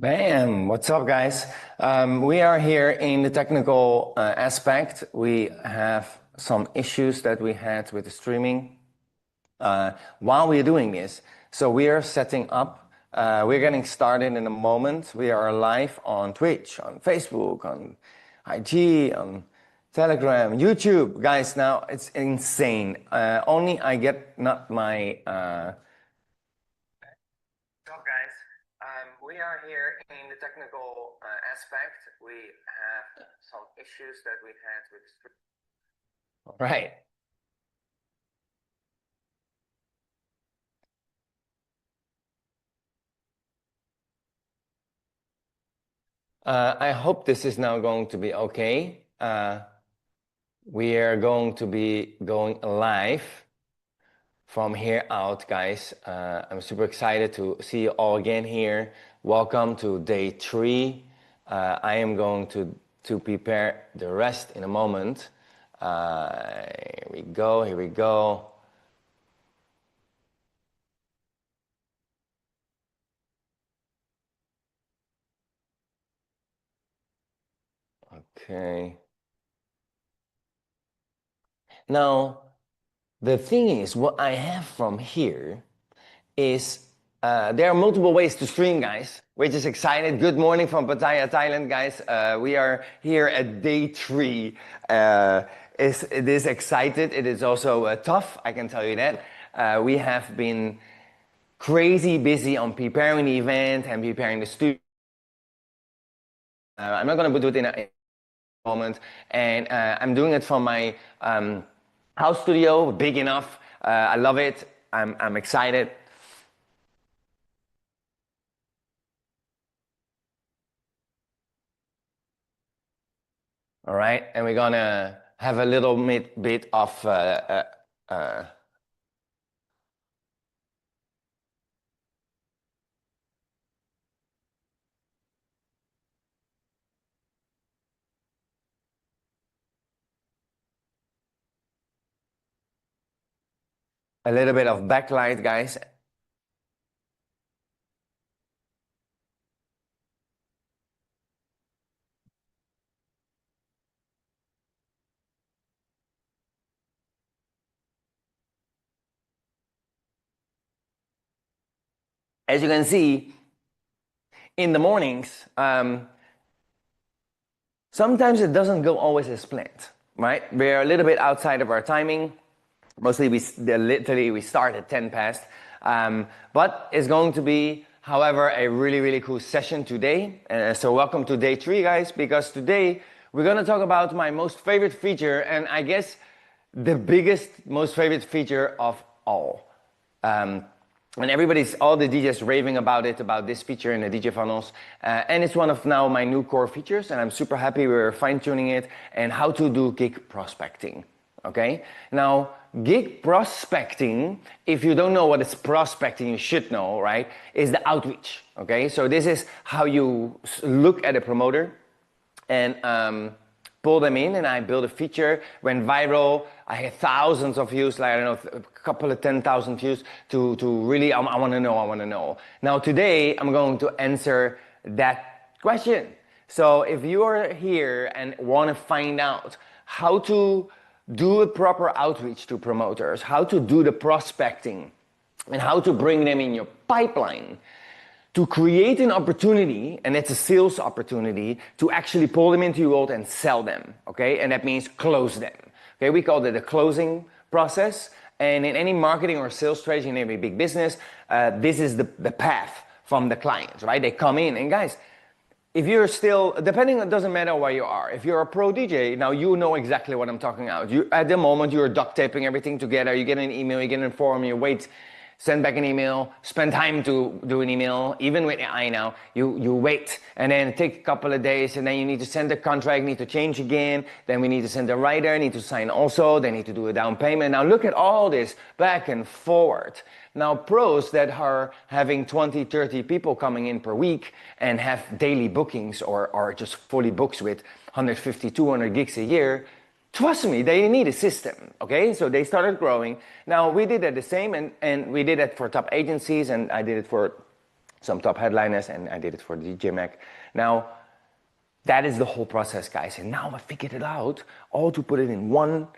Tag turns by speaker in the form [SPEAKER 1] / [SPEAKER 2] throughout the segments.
[SPEAKER 1] Bam! What's up, guys? We are here in the technical aspect. We have some issues that we had with the streaming while we're doing this. So we are setting up. We're getting started in a moment. We are live on Twitch, on Facebook, on IG, on Telegram, YouTube. Guys, now it's insane. Only I get not my... guys, we are here in the technical aspect. We have some issues that we had with stream. Right. I hope this is now going to be okay. We are going to be going live from here out, guys. I'm super excited to see you all again here. Welcome to day 3. I am going to prepare the rest in a moment. Here we go, here we go. Okay. Now, the thing is, what I have from here is there are multiple ways to stream, guys. We're just excited. Good morning from Pattaya, Thailand, guys. We are here at day 3. It is excited. It is also tough, I can tell you that. We have been crazy busy on preparing the event and preparing the studio. I'm not going to do it in a moment, and I'm doing it from my house studio, big enough. I love it. I'm excited. All right, and we're gonna have a little bit of backlight, guys. As you can see, in the mornings, sometimes it doesn't go always as planned, right? We're a little bit outside of our timing. Mostly we start at 10 past. But it's going to be, however, a really cool session today. So welcome to day 3, guys, because today we're going to talk about my most favorite feature, and I guess the biggest, most favorite feature of all. And all the DJs raving about this feature in the DJ funnels. And it's one of now my new core features, and I'm super happy we're fine-tuning it, and how to do gig prospecting. Okay? Now, gig prospecting, if you don't know what is prospecting, you should know, right? Is the outreach. Okay? So this is how you look at a promoter and pull them in, and I build a feature, went viral. I had thousands of views, like, I don't know, a couple of 10,000 views to really, I want to know. Now today, I'm going to answer that question. So if you are here and want to find out how to do a proper outreach to promoters, how to do the prospecting, and how to bring them in your pipeline, to create an opportunity, and it's a sales opportunity, to actually pull them into your world and sell them, okay? And that means close them, okay? We call it the closing process. And in any marketing or sales strategy in every big business, this is the path from the clients, right? They come in, and guys, if you're still, depending, it doesn't matter where you are. If you're a pro DJ, now you know exactly what I'm talking about. At the moment, you're duct taping everything together. You get an email, you get an form, you wait, send back an email, spend time to do an email. Even with AI now, you wait, and then it takes a couple of days, and then you need to send the contract, need to change again. Then we need to send the writer, need to sign also. They need to do a down payment. Now look at all this back and forward. Now pros that are having 20, 30 people coming in per week and have daily bookings or just fully booked with 150, 200 gigs a year, trust me, they need a system, okay? So they started growing. Now, we did that the same, and we did it for top agencies, and I did it for some top headliners, and I did it for the DMing. Now, that is the whole process, guys. And now I figured it out, all to put it in one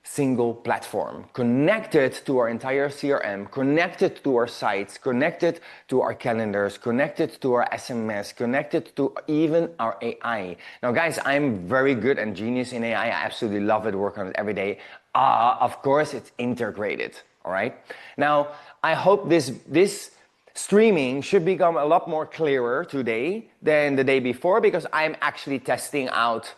[SPEAKER 1] single platform, connected to our entire CRM, connected to our sites, connected to our calendars, connected to our SMS, connected to even our AI. Now, guys, I'm very good and genius in AI. I absolutely love it, work on it every day. Of course, it's integrated, all right? Now, I hope this streaming should become a lot more clearer today than the day before, because I'm actually testing out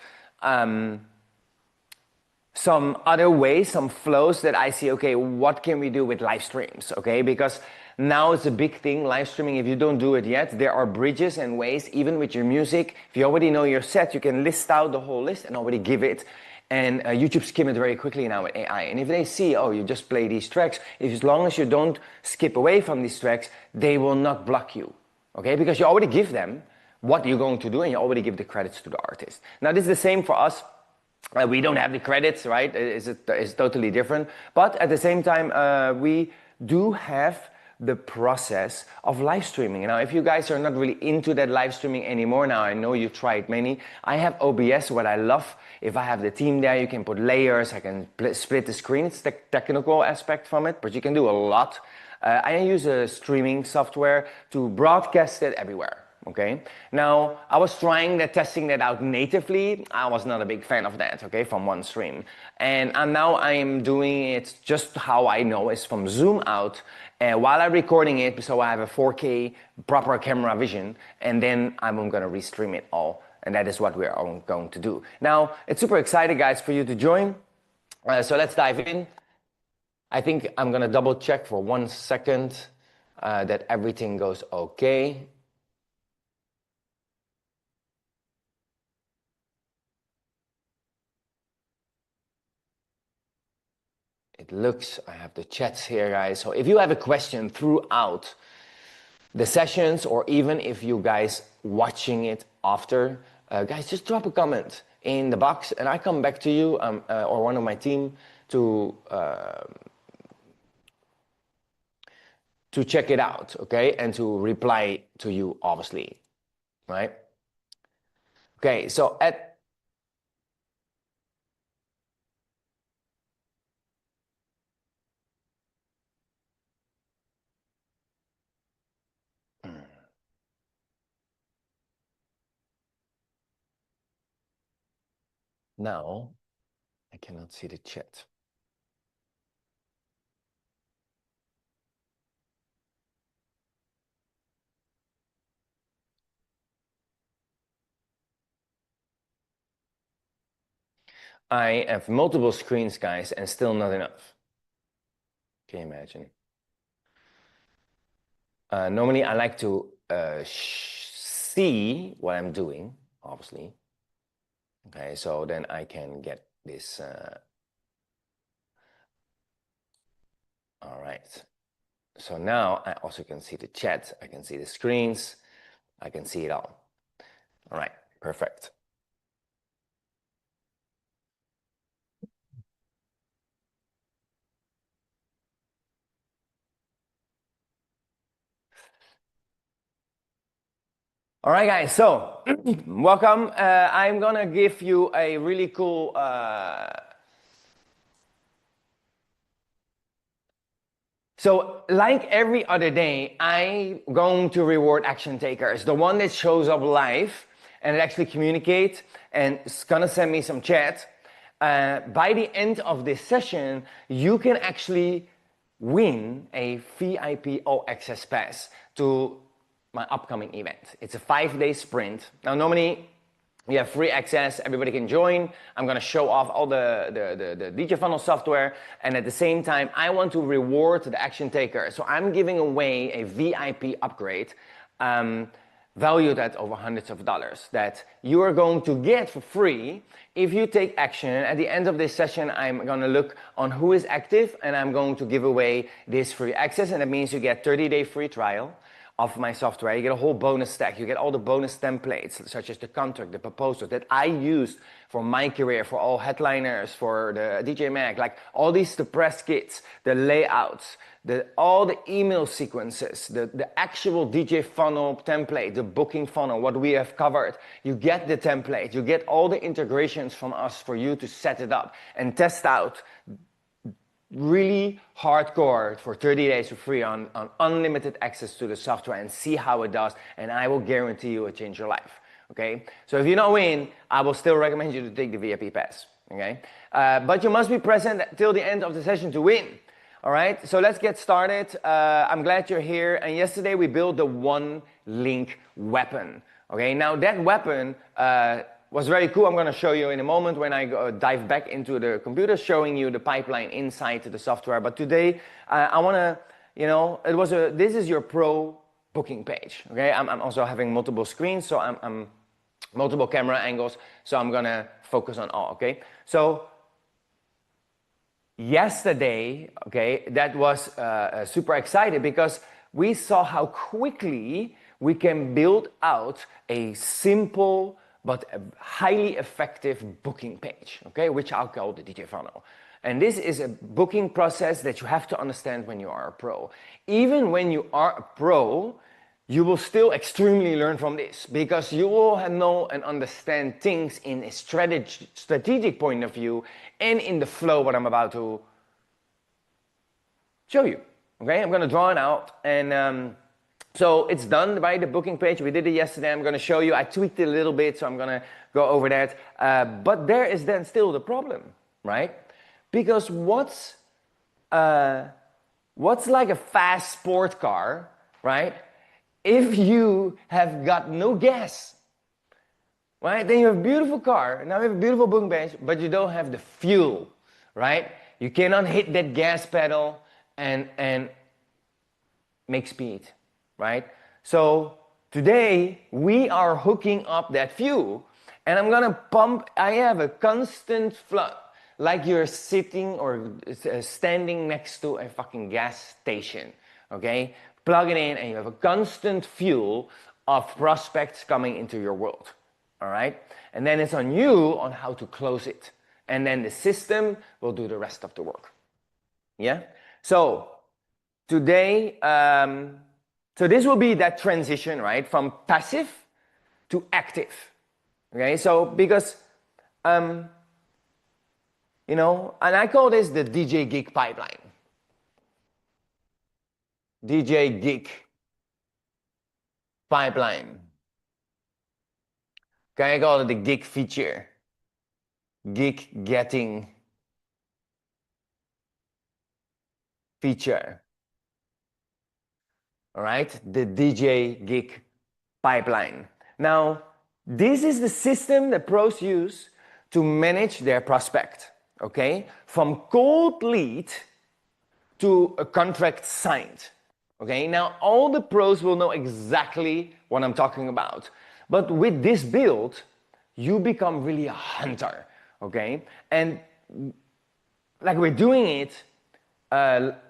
[SPEAKER 1] some other ways, some flows that I see, okay, what can we do with live streams, okay? Because now it's a big thing, live streaming. If you don't do it yet, there are bridges and ways, even with your music. If you already know your set, you can list out the whole list and already give it. And YouTube skim it very quickly now with AI. And if they see, oh, you just play these tracks, as long as you don't skip away from these tracks, they will not block you, okay? Because you already give them what you're going to do, and you already give the credits to the artist. Now, this is the same for us. We don't have the credits, right? It's totally different. But at the same time, we do have the process of live streaming. Now, if you guys are not really into that live streaming anymore, now I know you tried many. I have OBS, what I love. If I have the team there, you can put layers, I can split the screen. It's the technical aspect from it, but you can do a lot. I use a streaming software to broadcast it everywhere. Okay, now I was testing that out natively. I was not a big fan of that, okay, from one stream. And now I am doing it just how I know, is from Zoom out, while I'm recording it, so I have a 4K proper camera vision, and then I'm going to restream it all. And that is what we're going to do. Now, it's super exciting, guys, for you to join. So let's dive in. I think I'm going to double check for 1 second that everything goes okay. It looks, I have the chats here, guys. So if you have a question throughout the sessions, or even if you guys watching it after, guys, just drop a comment in the box and I come back to you or one of my team to check it out, okay? And to reply to you, obviously, right? Okay, so now, I cannot see the chat. I have multiple screens, guys, and still not enough. Can you imagine? Normally, I like to see what I'm doing, obviously. Okay, so then I can get this. All right. So now I also can see the chat. I can see the screens. I can see it all. All right, perfect. All right, guys, so welcome. I'm gonna give you a really cool so like every other day, I'm going to reward action takers, the one that shows up live and actually communicate and is gonna send me some chat. By the end of this session, you can actually win a VIP all access pass to my upcoming event. It's a 5-day sprint. Now, normally we have free access, everybody can join. I'm gonna show off all the DJ funnel software, and at the same time, I want to reward the action taker. So I'm giving away a VIP upgrade valued at over hundreds of dollars that you are going to get for free if you take action. At the end of this session, I'm gonna look on who is active, and I'm going to give away this free access, and that means you get 30-day free trial. of my software. You get a whole bonus stack. You get all the bonus templates, such as the contract, the proposal that I used for my career, for all headliners, for the DJ Mag, like all these, the press kits, the layouts, all the email sequences, the actual DJ funnel template, the booking funnel, what we have covered. You get the template, you get all the integrations from us for you to set it up and test out really hardcore for 30 days for free on unlimited access to the software and see how it does, and I will guarantee you it'll change your life. Okay, so if you don't win, I will still recommend you to take the VIP pass. Okay, but you must be present till the end of the session to win. All right, so let's get started. I'm glad you're here. And yesterday we built the one link weapon. Okay, now that weapon was very cool. I'm going to show you in a moment when I dive back into the computer, showing you the pipeline inside the software. But today, I want to, this is your pro booking page. Okay, I'm also having multiple screens, so I'm multiple camera angles, so I'm going to focus on all. Okay, so yesterday, okay, that was super excited because we saw how quickly we can build out a simple but a highly effective booking page, okay, which I'll call the DJ funnel. And this is a booking process that you have to understand when you are a pro. Even when you are a pro, you will still extremely learn from this, because you will know and understand things in a strategic point of view and in the flow what I'm about to show you. Okay, I'm gonna draw it out, and so it's done by the booking page. We did it yesterday. I'm going to show you. I tweaked it a little bit, so I'm going to go over that. But there is then still the problem, right? Because what's like a fast sport car, right? If you have got no gas, right? Then you have a beautiful car. Now you have a beautiful booking page, but you don't have the fuel, right? You cannot hit that gas pedal and make speed. Right? So today we are hooking up that fuel, and I'm gonna pump. I have a constant flow, like you're sitting or standing next to a fucking gas station. Okay, plug it in, and you have a constant fuel of prospects coming into your world. All right, and then it's on you on how to close it, and then the system will do the rest of the work. Yeah. So today. So this will be that transition, right, from passive to active. Okay, so because, and I call this the DJ gig pipeline. DJ gig pipeline. Okay, I call it the gig feature. Gig getting feature. All right, the DJ gig pipeline. Now, this is the system that pros use to manage their prospect, okay? From cold lead to a contract signed, okay? Now, all the pros will know exactly what I'm talking about. But with this build, you become really a hunter, okay? And like we're doing it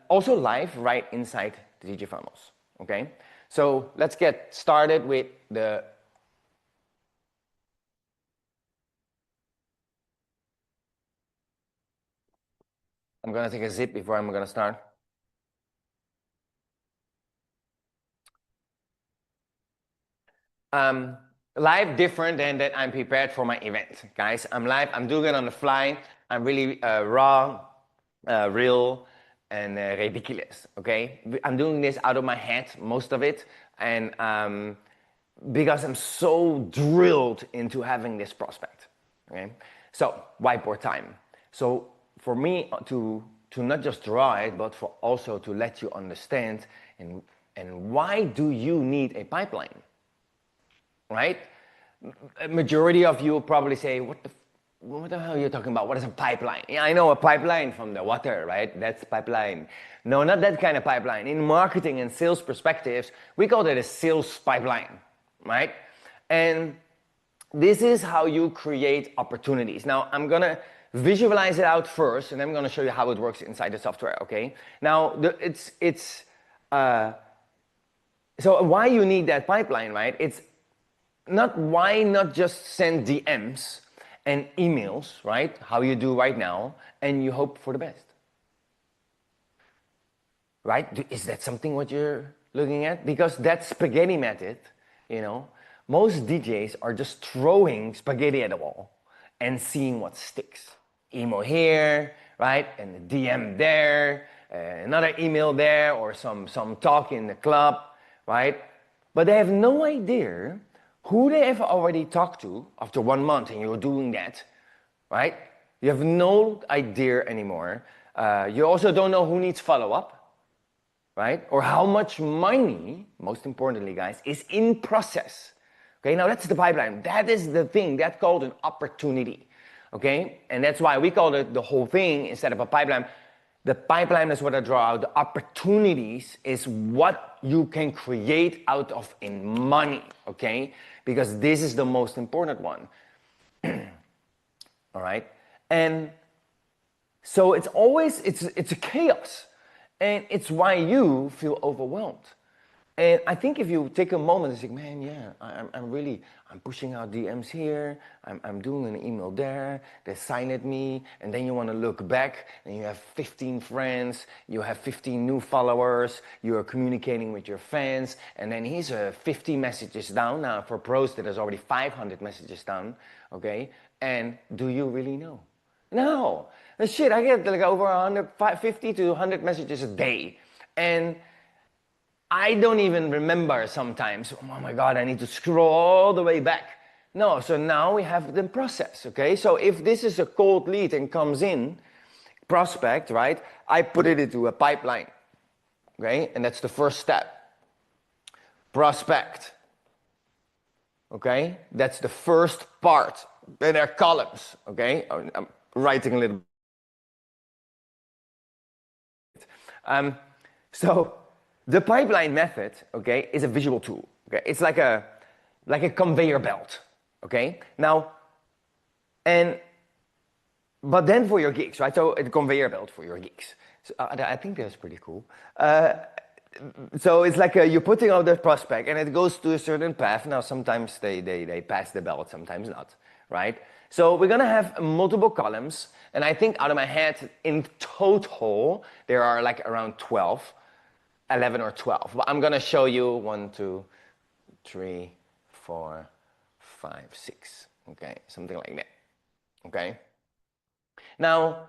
[SPEAKER 1] also live right inside the DJ funnels. Okay, so let's get started with the I'm gonna take a sip before I'm gonna start. Live different than that I'm prepared for my event, guys. I'm live, I'm doing it on the fly. I'm really raw, real, and ridiculous, okay? I'm doing this out of my head, most of it, and because I'm so drilled into having this prospect, okay? So, whiteboard time. So, for me to not just draw it, but for also to let you understand and why do you need a pipeline, right? A majority of you will probably say, what the hell are you talking about? What is a pipeline? Yeah, I know a pipeline from the water, right? That's pipeline. No, not that kind of pipeline. In marketing and sales perspectives, we call it a sales pipeline, right? And this is how you create opportunities. Now, I'm gonna visualize it out first, and then I'm gonna show you how it works inside the software, okay? Now, So why you need that pipeline, right? It's not, why not just send DMs and emails, right? How you do right now, and you hope for the best. Right? Is that something what you're looking at? Because that spaghetti method, you know, most DJs are just throwing spaghetti at the wall and seeing what sticks. Email here, right? And the DM there, another email there, or some talk in the club, right? But they have no idea who they have already talked to after 1 month, and you're doing that, right? You have no idea anymore. You also don't know who needs follow-up, right? Or how much money, most importantly, guys, is in process. Okay, now that's the pipeline. That is the thing, that's called an opportunity. Okay, and that's why we call it the whole thing instead of a pipeline. The pipeline is what I draw out. The opportunities is what you can create out of in money, okay? Because this is the most important one. All right, and so it's always, it's a chaos. And it's why you feel overwhelmed. And I think if you take a moment and say, man, yeah, I'm pushing out DMs here, I'm doing an email there, they sign at me, and then you want to look back, and you have 15 friends, you have 15 new followers, you are communicating with your fans, and then here's 50 messages down. Now for pros, there's already 500 messages down, okay? And do you really know? No. Shit, I get like over 150 to 100 messages a day. And I don't even remember sometimes, oh my God, I need to scroll all the way back. No, so now we have the process, okay? So if this is a cold lead and comes in, prospect, right? I put it into a pipeline, okay? And that's the first step. Prospect, okay? That's the first part. Then there are columns, okay? I'm writing a little. So the pipeline method, okay, is a visual tool. Okay, it's like a conveyor belt. Okay, now, but then for your gigs, right? So a conveyor belt for your gigs. So I think that's pretty cool. So it's like you're putting out the prospect, and it goes to a certain path. Now sometimes they pass the belt, sometimes not, right? So we're gonna have multiple columns, and I think out of my head, in total, there are like around 11 or 12. But I'm gonna show you 1, 2, 3, 4, 5, 6. Okay, something like that. Okay. Now,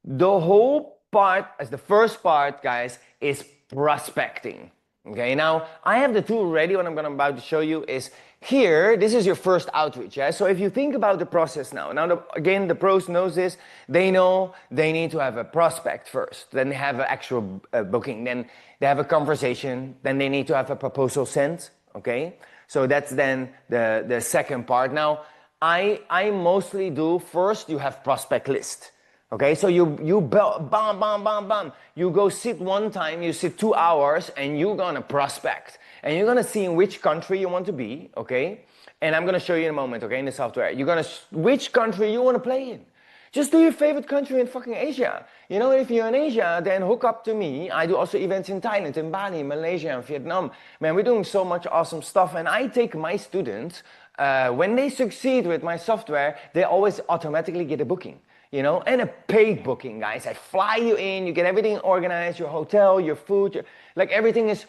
[SPEAKER 1] the whole part, as the first part, guys, is prospecting. Okay, now I have the tool ready. What I'm about to show you is here. This is your first outreach. Yeah. So if you think about the process now, again, the pros knows this. They know they need to have a prospect first. Then they have an actual booking. Then they have a conversation. Then they need to have a proposal sent. Okay. So that's then the second part. Now I mostly do first. You have prospect list. Okay, so you bam, you go sit one time, you sit 2 hours, and you're gonna prospect, and you're gonna see in which country you want to be, okay? And I'm gonna show you in a moment, okay, in the software. You're gonna, which country you wanna play in. Just do your favorite country in fucking Asia. You know, if you're in Asia, then hook up to me. I do also events in Thailand, in Bali, Malaysia, and Vietnam. Man, we're doing so much awesome stuff, and I take my students, when they succeed with my software, they always automatically get a booking. You know, and a paid booking, guys. I fly you in, you get everything organized, your hotel, your food, like everything is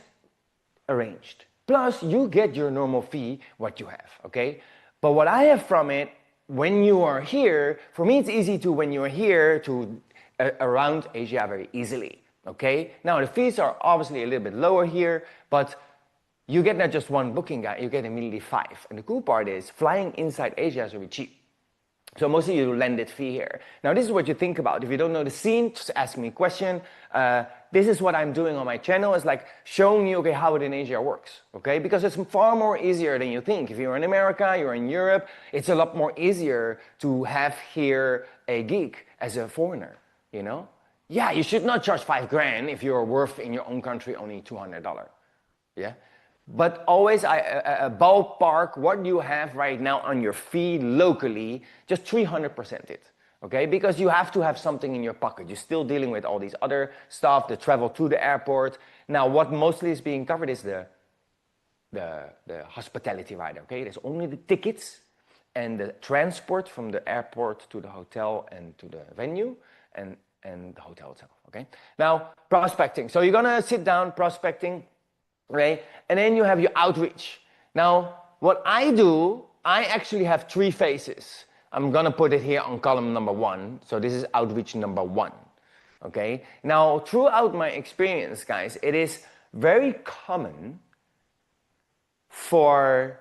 [SPEAKER 1] arranged. Plus, you get your normal fee, what you have, okay? But what I have from it, when you are here, for me it's easy to, when you're here, to around Asia very easily, okay? Now, the fees are obviously a little bit lower here, but you get not just one booking, guy, you get immediately 5. And the cool part is, flying inside Asia is really cheap. So most of you landed fee here. Now this is what you think about. If you don't know the scene, just ask me a question. This is what I'm doing on my channel. It's like showing you, okay, how it in Asia works, okay? Because it's far more easier than you think. If you're in America, you're in Europe, it's a lot more easier to have here a gig as a foreigner, you know? Yeah, you should not charge 5 grand if you're worth in your own country only $200, yeah? But always a ballpark what you have right now on your fee locally, just 300% it, okay? Because you have to have something in your pocket. You're still dealing with all these other stuff, the travel to the airport. Now, what mostly is being covered is the the hospitality rider, okay? There's only the tickets and the transport from the airport to the hotel and to the venue and the hotel itself, okay? Now, prospecting. So you're gonna sit down prospecting, right? And then you have your outreach. Now, what I do, I actually have 3 phases. I'm gonna put it here on column number 1. So this is outreach number 1, okay? Now, throughout my experience, guys, it is very common for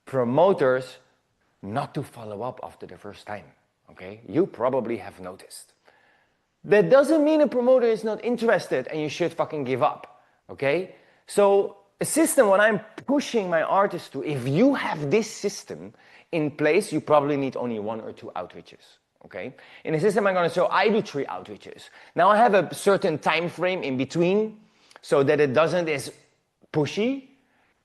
[SPEAKER 1] promoters not to follow up after the first time, okay? You probably have noticed. That doesn't mean a promoter is not interested and you should fucking give up, okay? So a system, what I'm pushing my artists to, if you have this system in place, you probably need only 1 or 2 outreaches, okay? In the system I'm gonna show, I do 3 outreaches. Now I have a certain time frame in between so that it doesn't is pushy,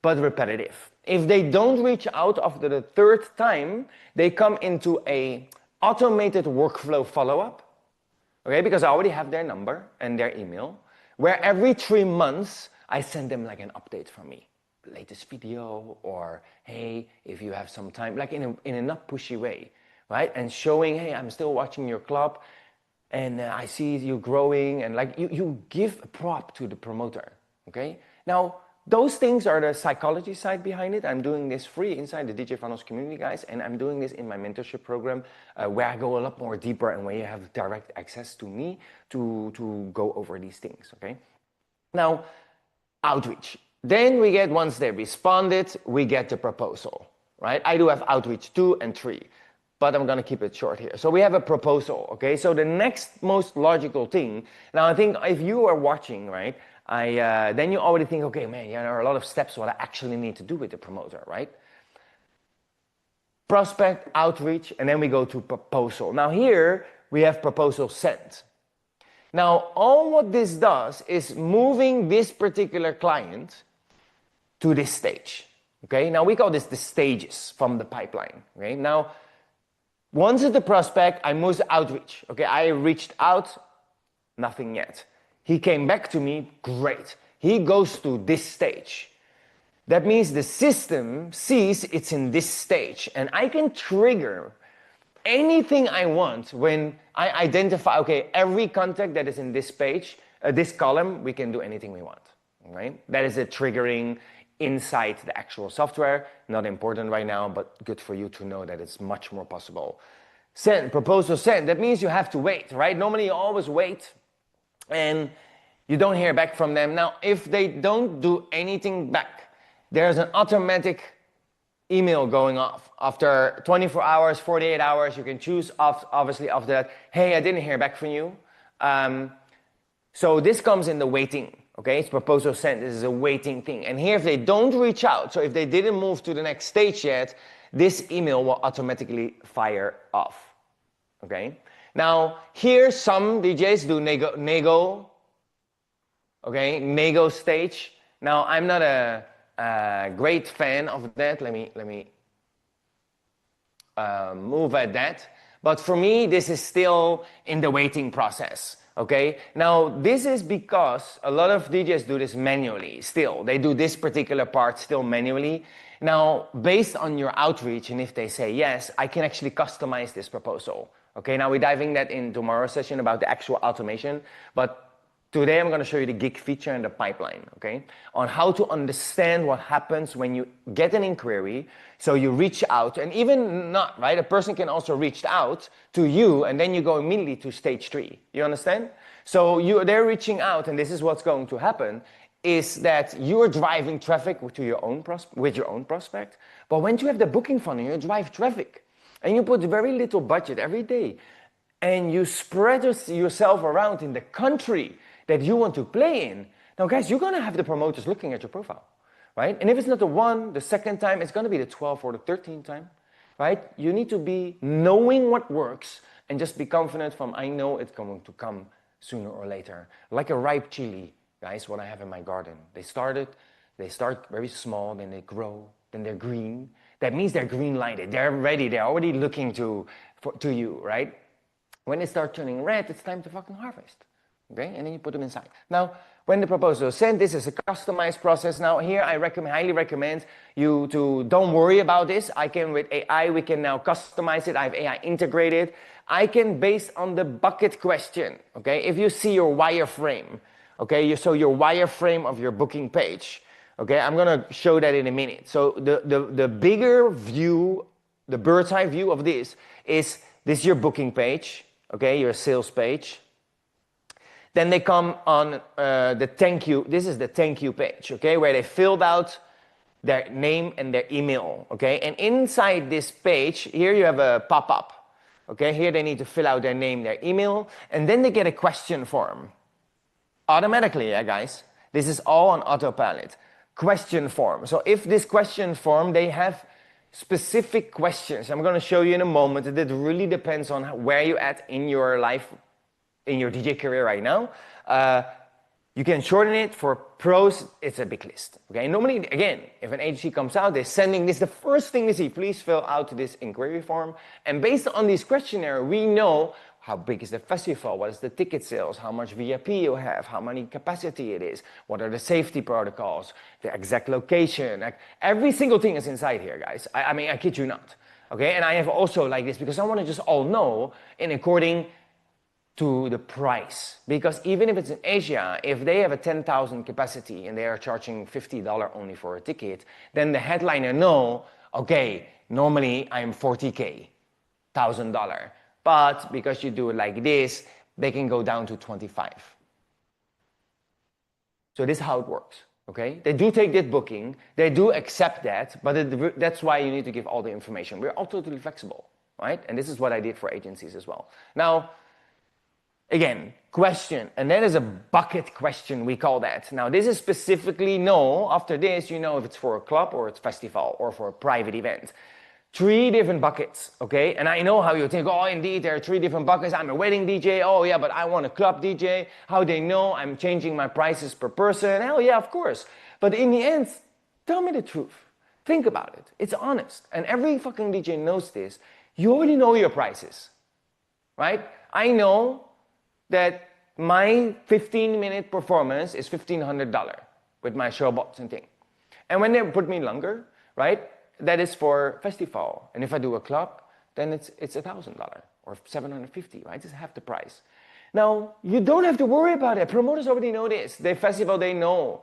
[SPEAKER 1] but repetitive. If they don't reach out after the 3rd time, they come into a automated workflow follow-up, okay? Because I already have their number and their email, where every 3 months, I send them like an update from me. Latest video, or hey, if you have some time, like in a not pushy way, right? And showing, hey, I'm still watching your club, and I see you growing, and like you give a prop to the promoter, okay? Now, those things are the psychology side behind it. I'm doing this free inside the DJ Funnels community, guys, and I'm doing this in my mentorship program where I go a lot more deeper and where you have direct access to me to go over these things, okay? Now, outreach. Then we get, once they responded, we get the proposal, right? I do have outreach 2 and 3, but I'm gonna keep it short here. So we have a proposal, okay? So the next most logical thing, now I think if you are watching, right, then you already think, okay, man, yeah, there are a lot of steps what I actually need to do with the promoter, right? Prospect, outreach, and then we go to proposal. Now here, we have proposal sent. Now, all what this does is moving this particular client to this stage, okay? Now, we call this the stages from the pipeline, okay? Now, once it's the prospect, I move to outreach, okay? I reached out, nothing yet. He came back to me, great. He goes to this stage. That means the system sees it's in this stage, and I can trigger anything I want when I identify, okay, every contact that is in this page, this column, we can do anything we want, right? That is a triggering inside the actual software. Not important right now, but good for you to know that it's much more possible. Send, proposal send, that means you have to wait, right? Normally you always wait and you don't hear back from them. Now, if they don't do anything back, there's an automatic email going off. After 24 hours, 48 hours, you can choose obviously after that, hey, I didn't hear back from you. So this comes in the waiting, okay? It's proposal sent, this is a waiting thing. And here, if they don't reach out, so if they didn't move to the next stage yet, this email will automatically fire off, okay? Now, here some DJs do nego, okay? Nego stage. Now, I'm not a great fan of that. Let me move at that. But for me, this is still in the waiting process, okay? Now, this is because a lot of DJs do this manually still. They do this particular part still manually. Now, based on your outreach, and if they say yes, I can actually customize this proposal, okay? Now, we're diving that in tomorrow's session about the actual automation, but today I'm going to show you the gig feature and the pipeline, okay? On how to understand what happens when you get an inquiry, so you reach out, and even not, right? A person can also reach out to you, and then you go immediately to stage 3. You understand? So they're reaching out, and this is what's going to happen, is that you're driving traffic with your own prospect, but once you have the booking funnel, you drive traffic, and you put very little budget every day, and you spread yourself around in the country that you want to play in. Now guys, you're gonna have the promoters looking at your profile, right? And if it's not the 1, the 2nd time, it's gonna be the 12th or the 13th time, right? You need to be knowing what works and just be confident from, I know it's going to come sooner or later. Like a ripe chili, guys, what I have in my garden. They start very small, then they grow, then they're green. That means they're green lighted, they're ready, they're already looking to you, right? When they start turning red, it's time to fucking harvest. Okay, and then you put them inside. Now, When the proposal is sent, this is a customized process. Now here I highly recommend you to don't worry about this. With AI, we can now customize it. I have AI integrated. I can, based on the bucket question, okay, if you see your wireframe, okay, so your wireframe of your booking page, okay, I'm gonna show that in a minute. So the bigger view, the bird's eye view of this is your booking page, okay, your sales page. Then they come on the thank you. This is the thank you page, okay, where they filled out their name and their email, okay? And inside this page, here you have a pop-up, okay? Here they need to fill out their name, their email, and then they get a question form. Automatically, yeah, guys. This is all on autopilot. Question form. So if this question form, they have specific questions. I'm going to show you in a moment that it really depends on where you're at in your life, in your DJ career right now. You can shorten it. For pros, it's a big list. Okay. Normally, again, if an agency comes out, they're sending this, the first thing they see, please fill out this inquiry form. And based on this questionnaire, we know how big is the festival, what is the ticket sales, how much VIP you have, how many capacity it is, what are the safety protocols, the exact location. Like, every single thing is inside here, guys. I mean, I kid you not. Okay. And I have also like this because I want to just all know in according to the price, because even if it's in Asia, if they have a 10,000 capacity and they are charging $50 only for a ticket, then the headliner know, okay, normally I'm 40K, $1,000, but because you do it like this, they can go down to 25. So this is how it works, okay? They do take that booking, they do accept that, but that's why you need to give all the information. We're all totally flexible, right? And this is what I did for agencies as well. Now, again, question, and that is a bucket question, we call that. Now, this is specifically after this, you know if it's for a club or it's festival or for a private event. 3 different buckets, okay? And I know how you think, oh, indeed, there are 3 different buckets. I'm a wedding DJ. Oh, yeah, but I want a club DJ. How they know I'm changing my prices per person? Hell yeah, of course. But in the end, tell me the truth. Think about it. It's honest. And every fucking DJ knows this. You already know your prices, right? I know that my 15-minute performance is $1,500 with my showbox and thing. And when they put me longer, right, that is for festival. And if I do a club, then it's $1,000 or $750, right? It's half the price. Now, you don't have to worry about it. Promoters already know this. The festival, they know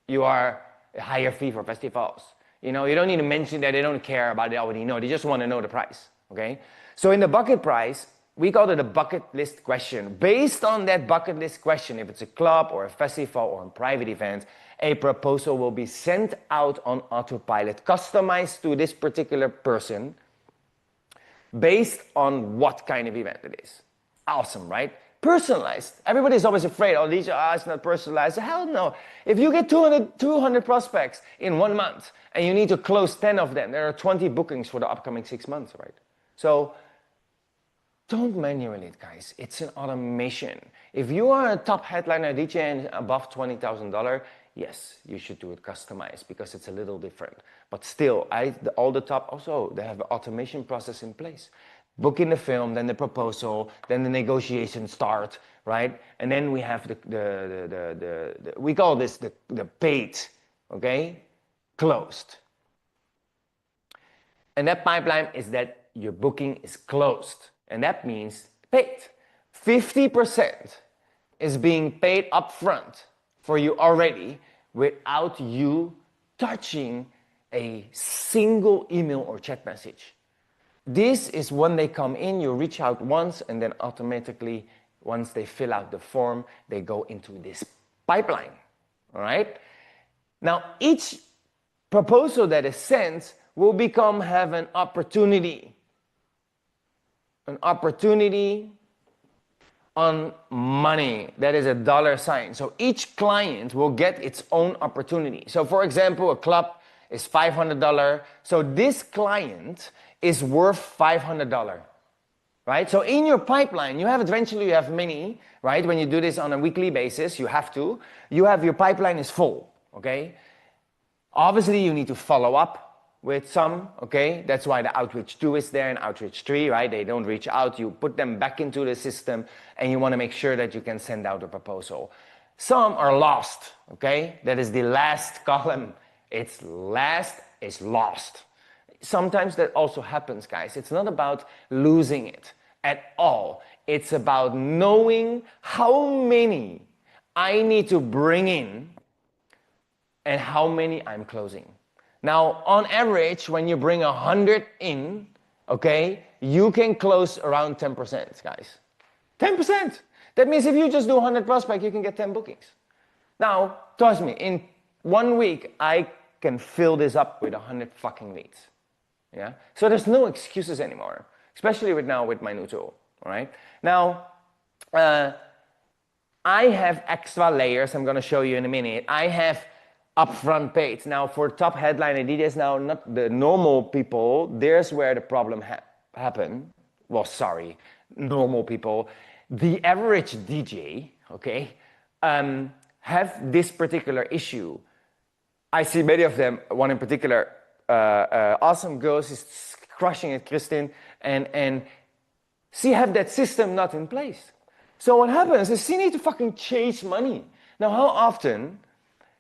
[SPEAKER 1] you are a higher fee for festivals. You know, you don't need to mention that. They don't care about it. They already know. They just want to know the price, okay? So in the bucket price, we call it a bucket list question. Based on that bucket list question, if it's a club or a festival or a private event, a proposal will be sent out on autopilot, customized to this particular person, based on what kind of event it is. Awesome, right? Personalized. Everybody's always afraid, oh, it's not personalized. Hell no. If you get 200 prospects in 1 month and you need to close 10 of them, there are 20 bookings for the upcoming 6 months, right? So don't manually it, guys. It's an automation. If you are a top headliner DJ and above $20,000, yes, you should do it customized because it's a little different. But still, all the top also, they have an automation process in place. Booking the film, then the proposal, then the negotiations start, right? And then we have we call this the paid, okay? Closed. And that pipeline is that your booking is closed. And that means paid. 50% is being paid upfront for you already without you touching a single email or chat message. This is when they come in, you reach out once and then automatically, once they fill out the form, they go into this pipeline, all right? Now, each proposal that is sent will have an opportunity on money. That is a dollar sign. So each client will get its own opportunity. So for example, a club is $500. So this client is worth $500, right? So in your pipeline, you have many, right? When you do this on a weekly basis, you have your pipeline is full, okay? Obviously, you need to follow up with some, okay? That's why the outreach 2 is there and outreach 3, right? They don't reach out, you put them back into the system and you wanna make sure that you can send out a proposal. Some are lost, okay? That is the last column. It's last is lost. Sometimes that also happens, guys. It's not about losing it at all. It's about knowing how many I need to bring in and how many I'm closing. Now, on average, when you bring 100 in, okay, you can close around 10%, guys. 10%. That means if you just do 100 prospects, you can get 10 bookings. Now, trust me, in 1 week, I can fill this up with 100 fucking leads. Yeah. So there's no excuses anymore, especially with my new tool. All right. Now, I have extra layers. I'm going to show you in a minute. I have upfront paid. Now, for top headline DJs, now not the normal people. There's where the problem happen. Well, sorry, normal people. The average DJ, okay, have this particular issue. I see many of them. One in particular. Awesome girl, she's crushing it, Kristin, and she have that system not in place. So what happens is she need to fucking chase money. Now, how often,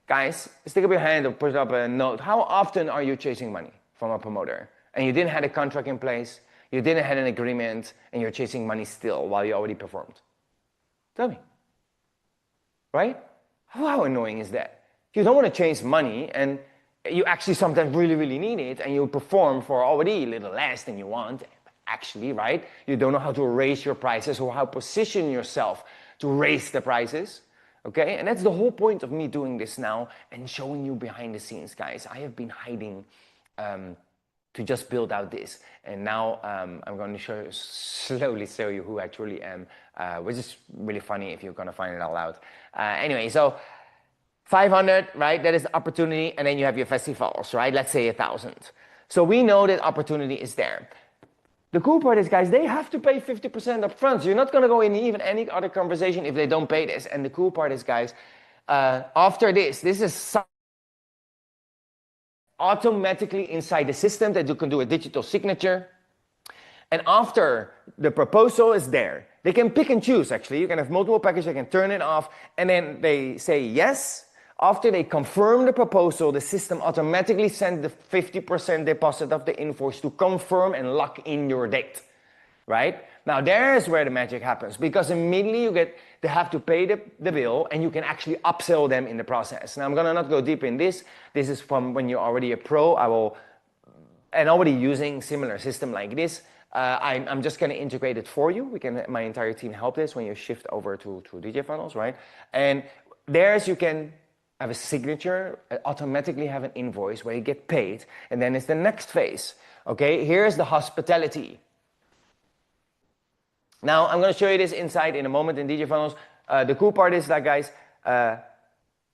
[SPEAKER 1] guys, stick up your hand or put up a note, how often are you chasing money from a promoter? And you didn't have a contract in place, you didn't have an agreement, and you're chasing money still while you already performed. Tell me. Right? How annoying is that? You don't want to chase money, and you actually sometimes really, really need it, and you perform for already a little less than you want, actually, right? You don't know how to raise your prices or how to position yourself to raise the prices, okay? And that's the whole point of me doing this now and showing you behind the scenes, guys. I have been hiding to just build out this, and now I'm going to slowly show you who I truly am, which is really funny if you're going to find it out loud. Anyway, so 500, right? That is the opportunity, and then you have your festivals, right? Let's say 1,000. So we know that opportunity is there. The cool part is, guys, they have to pay 50% up front. So you're not going to go in even any other conversation if they don't pay this. And the cool part is, guys, after this is automatically inside the system that you can do a digital signature. And after the proposal is there, they can pick and choose, actually. You can have multiple packages, they can turn it off, and then they say yes. After they confirm the proposal, the system automatically sends the 50% deposit of the invoice to confirm and lock in your date, right? Now, there's where the magic happens, because immediately they have to pay the bill, and you can actually upsell them in the process. Now, I'm gonna not go deep in this. This is from when you're already a pro. And already using similar system like this. I'm just gonna integrate it for you. My entire team help this when you shift over to DJ funnels, right? And there's you can have a signature, automatically have an invoice where you get paid, and then it's the next phase. Okay, here's the hospitality. Now I'm gonna show you this inside in a moment in DJ funnels. The cool part is that, guys,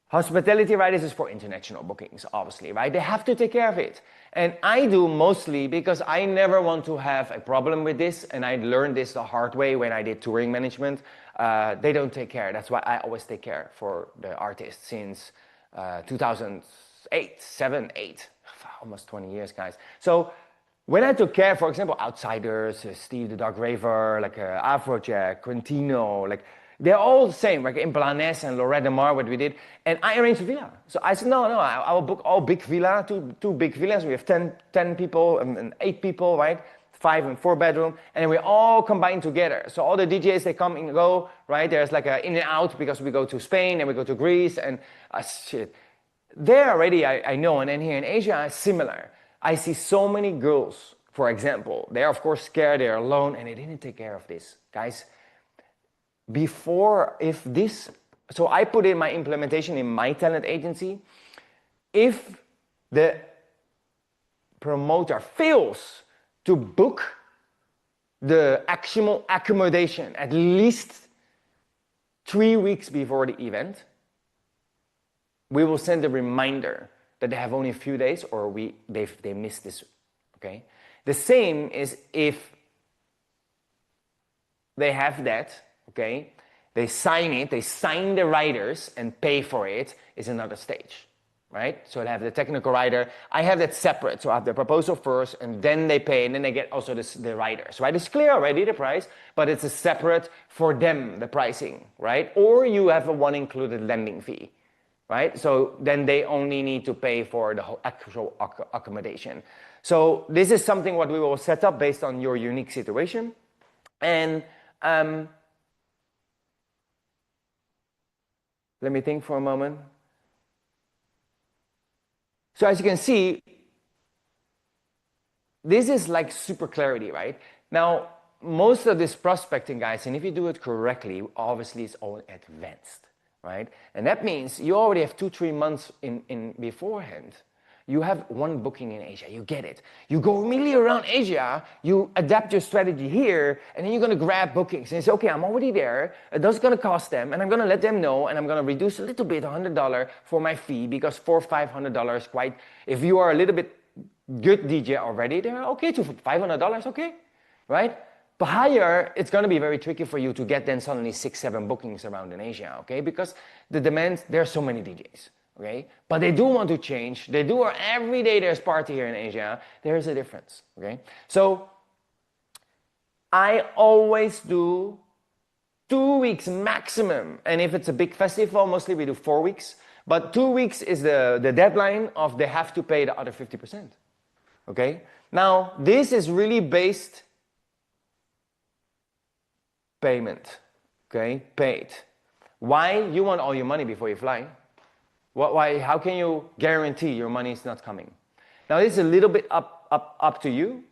[SPEAKER 1] hospitality, right, this is for international bookings, obviously, right? They have to take care of it. And I do mostly because I never want to have a problem with this, and I learned this the hard way when I did touring management. They don't take care. That's why I always take care for the artists since 2008, 7, 8, almost 20 years, guys. So when I took care, for example, Outsiders, Steve the Dog Raver, like Afrojack, Quintino, like they're all the same, like in Blanes and Loretta Mar, what we did, and I arranged a villa. So I said, no, I will book all big villa, two big villas. We have 10 people and 8 people, right? 5 and 4 bedroom, and then we all combine together. So all the DJs, they come and go, right? There's like a in and out because we go to Spain and we go to Greece and shit. There already, I know, and then here in Asia, it's similar. I see so many girls, for example, they're of course scared, they're alone, and they didn't take care of this. Guys, so I put in my implementation in my talent agency. If the promoter fails to book the actual accommodation at least 3 weeks before the event, we will send a reminder that they have only a few days or they missed this, okay? The same is if they have that, okay? They sign it, they sign the riders and pay for it is another stage. right? So they have the technical writer. I have that separate. So I have the proposal first, and then they pay, and then they get also the writers, right? It's clear already, the price, but it's a separate for them, the pricing, right? Or you have a one included lending fee, right? So then they only need to pay for the whole actual accommodation. So this is something what we will set up based on your unique situation. And let me think for a moment. So as you can see, this is like super clarity, right? Now, most of this prospecting, guys, and if you do it correctly, obviously it's all advanced, right? And that means you already have 2-3 months in beforehand. You have one booking in Asia, you get it. You go immediately around Asia, you adapt your strategy here, and then you're gonna grab bookings. And you say, okay, I'm already there, that's gonna cost them, and I'm gonna let them know, and I'm gonna reduce a little bit, $100 for my fee, because $400 or $500 quite, if you are a little bit good DJ already, they're okay to $500, okay, right? But higher, it's gonna be very tricky for you to get then suddenly 6-7 bookings around in Asia, okay? Because the demand, there are so many DJs. Okay, but they do want to change. They do, or every day there's party here in Asia. There's a difference. Okay, so I always do 2 weeks maximum, and if it's a big festival, mostly we do 4 weeks. But 2 weeks is the deadline of they have to pay the other 50%. Okay, now this is really based payment. Okay, paid. Why? You want all your money before you fly. Why? How can you guarantee your money is not coming? Now, this is a little bit up to you,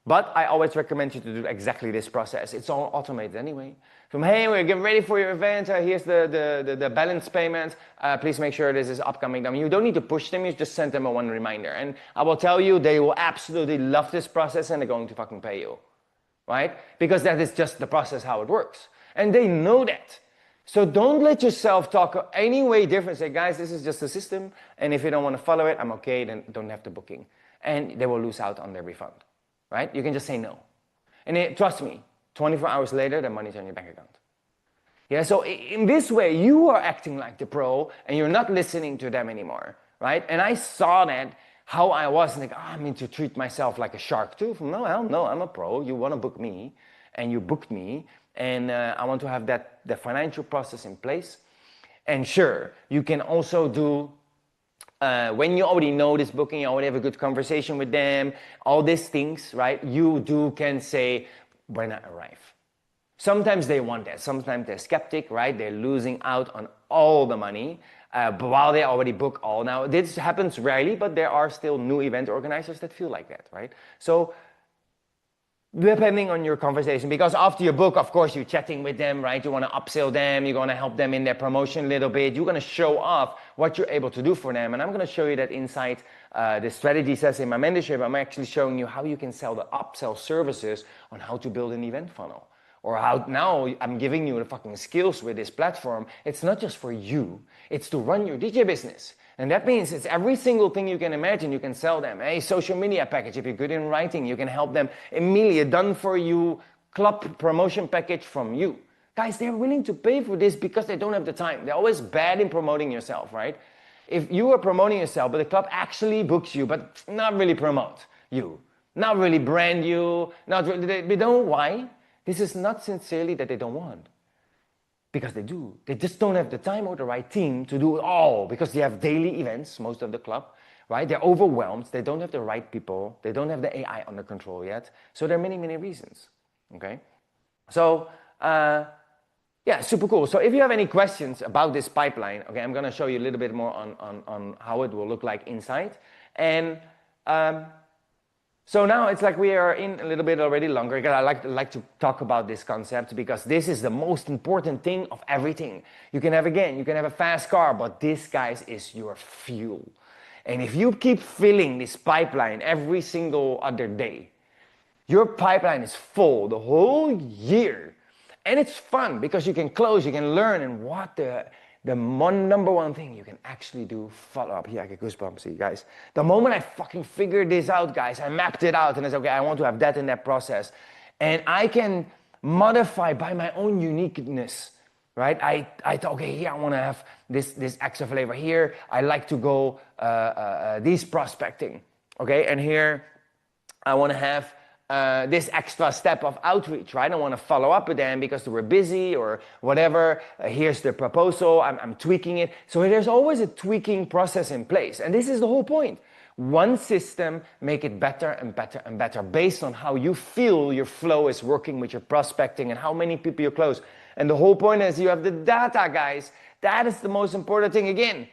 [SPEAKER 1] but I always recommend you to do exactly this process. It's all automated anyway. From, hey, we're getting ready for your event. Here's the balance payment. Please make sure this is upcoming. I mean, you don't need to push them. You just send them a one reminder. And I will tell you, they will absolutely love this process, and they're going to fucking pay you, right? Because that is just the process, how it works. And they know that. So don't let yourself talk any way different. Say, guys, this is just a system, and if you don't want to follow it, I'm okay, then don't have the booking. And they will lose out on their refund, right? You can just say no. And trust me, 24 hours later, the money's on your bank account. Yeah, so in this way, you are acting like the pro, and you're not listening to them anymore, right? And I saw that, how I was, like, I mean to treat myself like a shark too. No, hell no, I'm a pro. You want to book me, and you booked me, and I want to have the financial process in place. And sure, you can also do, when you already know this booking, you already have a good conversation with them, all these things, right? You can say, when I arrive. Sometimes they want that. Sometimes they're skeptic, right? They're losing out on all the money, but while they already book all. Now, this happens rarely, but there are still new event organizers that feel like that, right? So, depending on your conversation, because after you book, of course, you're chatting with them, right? You want to upsell them, you're going to help them in their promotion a little bit, you're going to show off what you're able to do for them. And I'm going to show you that inside the strategy session in my mentorship. I'm actually showing you how you can sell the upsell services on how to build an event funnel. Or how now I'm giving you the fucking skills with this platform. It's not just for you, it's to run your DJ business. And that means it's every single thing you can imagine, you can sell them. A social media package, if you're good in writing, you can help them immediately. A done for you club promotion package from you. Guys, they're willing to pay for this because they don't have the time. They're always bad in promoting yourself, right? If you are promoting yourself, but the club actually books you, but not really promote you, not really brand you, not really, they don't, why? This is not sincerely that they don't want. Because they do. They just don't have the time or the right team to do it all, because they have daily events, most of the club, right? They're overwhelmed. They don't have the right people. They don't have the AI under control yet. So there are many, many reasons, okay? So, yeah, super cool. So if you have any questions about this pipeline, okay, I'm going to show you a little bit more on how it will look like inside. And so now it's like we are in a little bit already longer, because I like to talk about this concept, because this is the most important thing of everything. You can have a fast car, but this, guys, is your fuel. And if you keep filling this pipeline every single other day, your pipeline is full the whole year. And it's fun because you can close, you can learn, and what the number one thing you can actually do, follow up. Here, I get goosebumps, see, guys. The moment I fucking figured this out, guys, I mapped it out, and I said, okay, I want to have that in that process. And I can modify by my own uniqueness right? I thought, okay, here I want to have this extra flavor. Here I like to go these prospecting, okay? And here I want to have this extra step of outreach, right? I want to follow up with them because they were busy or whatever. Here's the proposal. I'm tweaking it. So there's always a tweaking process in place. And this is the whole point. One system, make it better and better and better based on how you feel your flow is working with your prospecting and how many people you close. And the whole point is you have the data, guys. That is the most important thing. Again,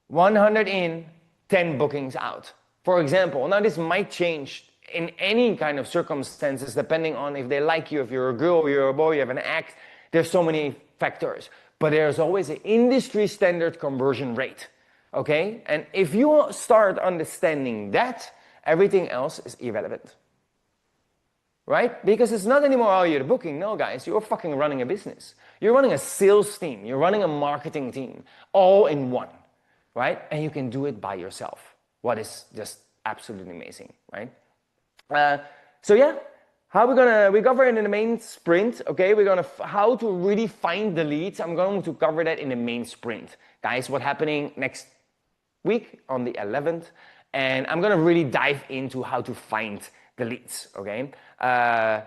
[SPEAKER 1] 100 in, 10 bookings out. For example, now this might change in any kind of circumstances depending on if they like you, if you're a girl, or you're a boy, you have an act. There's so many factors. But there's always an industry standard conversion rate. Okay? And if you start understanding that, everything else is irrelevant. Right? Because it's not anymore, oh, you're booking. No, guys, you're fucking running a business. You're running a sales team. You're running a marketing team. All in one. Right? And you can do it by yourself. What is just absolutely amazing. Right? So yeah, we cover it in the main sprint. Okay, how to really find the leads. I'm going to cover that in the main sprint. Guys, what's happening next week on the 11th, and I'm gonna really dive into how to find the leads, okay? But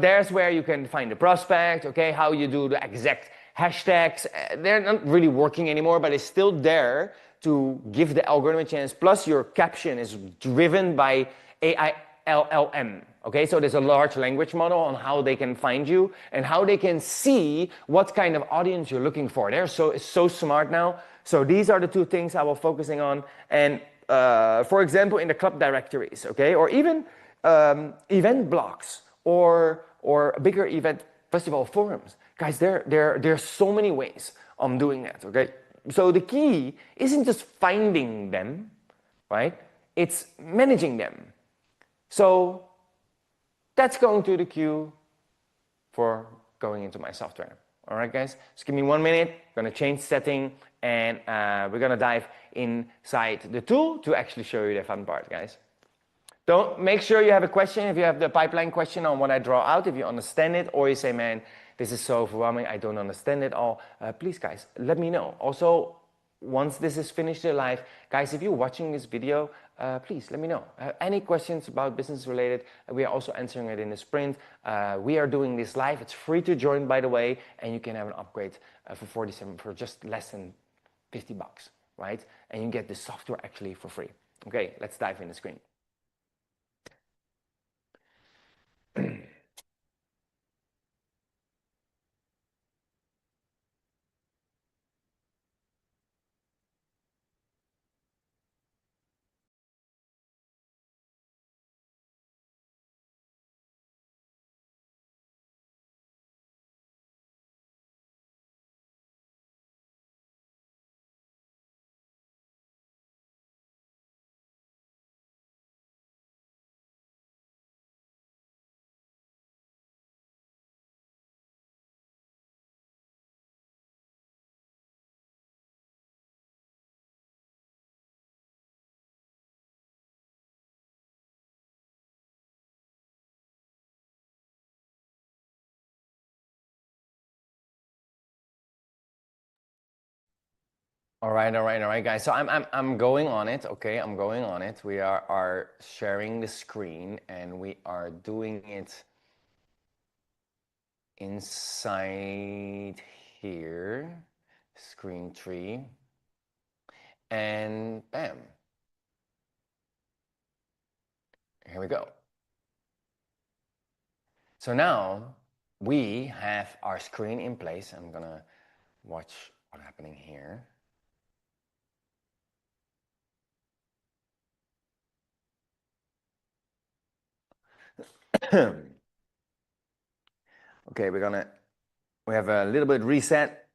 [SPEAKER 1] there's where you can find the prospect, okay? How you do the exact hashtags. They're not really working anymore, but it's still there to give the algorithm a chance. Plus your caption is driven by AI LLM. Okay, so there's a large language model on how they can find you and how they can see what kind of audience you're looking for. It's so smart now. So these are the two things I was focusing on. And for example, in the club directories, okay, or even event blocks or bigger event festival forums. Guys, there's so many ways of doing that, okay? So the key isn't just finding them, right? It's managing them. So that's going to the queue for going into my software. All right, guys, just give me 1 minute. I'm gonna change setting and we're gonna dive inside the tool to actually show you the fun part, guys. Don't make sure you have a question. If you have the pipeline question on what I draw out, if you understand it, or you say, man, this is so overwhelming, I don't understand it all, please, guys, let me know. Also, once this is finished live, guys, if you're watching this video, please let me know. Any questions about business related, we are also answering it in the sprint. We are doing this live. It's free to join, by the way, and you can have an upgrade for just less than 50 bucks, right? And you get the software actually for free. Okay, let's dive in the screen. All right, guys. So I'm going on it. Okay, I'm going on it. We are sharing the screen, and we are doing it inside here, screen 3, and bam. Here we go. So now we have our screen in place. I'm gonna watch what's happening here. Okay, we have a little bit reset.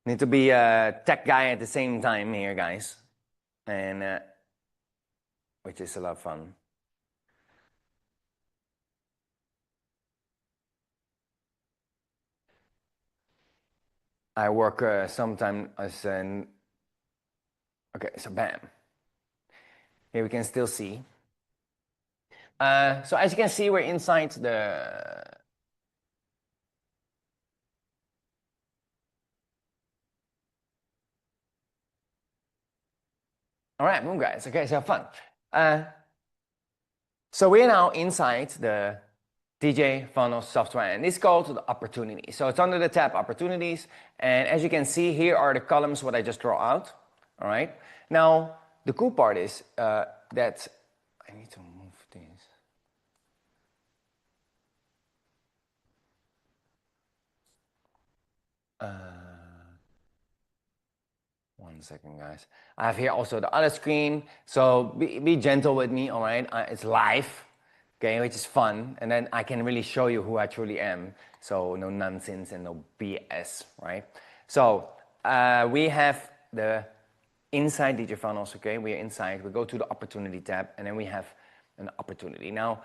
[SPEAKER 1] Need to be a tech guy at the same time here, guys, and which is a lot of fun. I work sometime as an, okay, so bam. Here we can still see. So as you can see, we're inside All right, boom, guys. Okay, so have fun. So we're now inside the DJ funnel software, and this called the opportunity. So it's under the tab opportunities, and as you can see, here are the columns what I just draw out. All right. Now the cool part is that I need to move these. 1 second, guys. I have here also the other screen, so be gentle with me, all right? It's live, okay, which is fun, and then I can really show you who I truly am, so no nonsense and no BS, right? So we have the inside DJ funnels, okay? We are inside, we go to the opportunity tab, and then we have an opportunity. Now,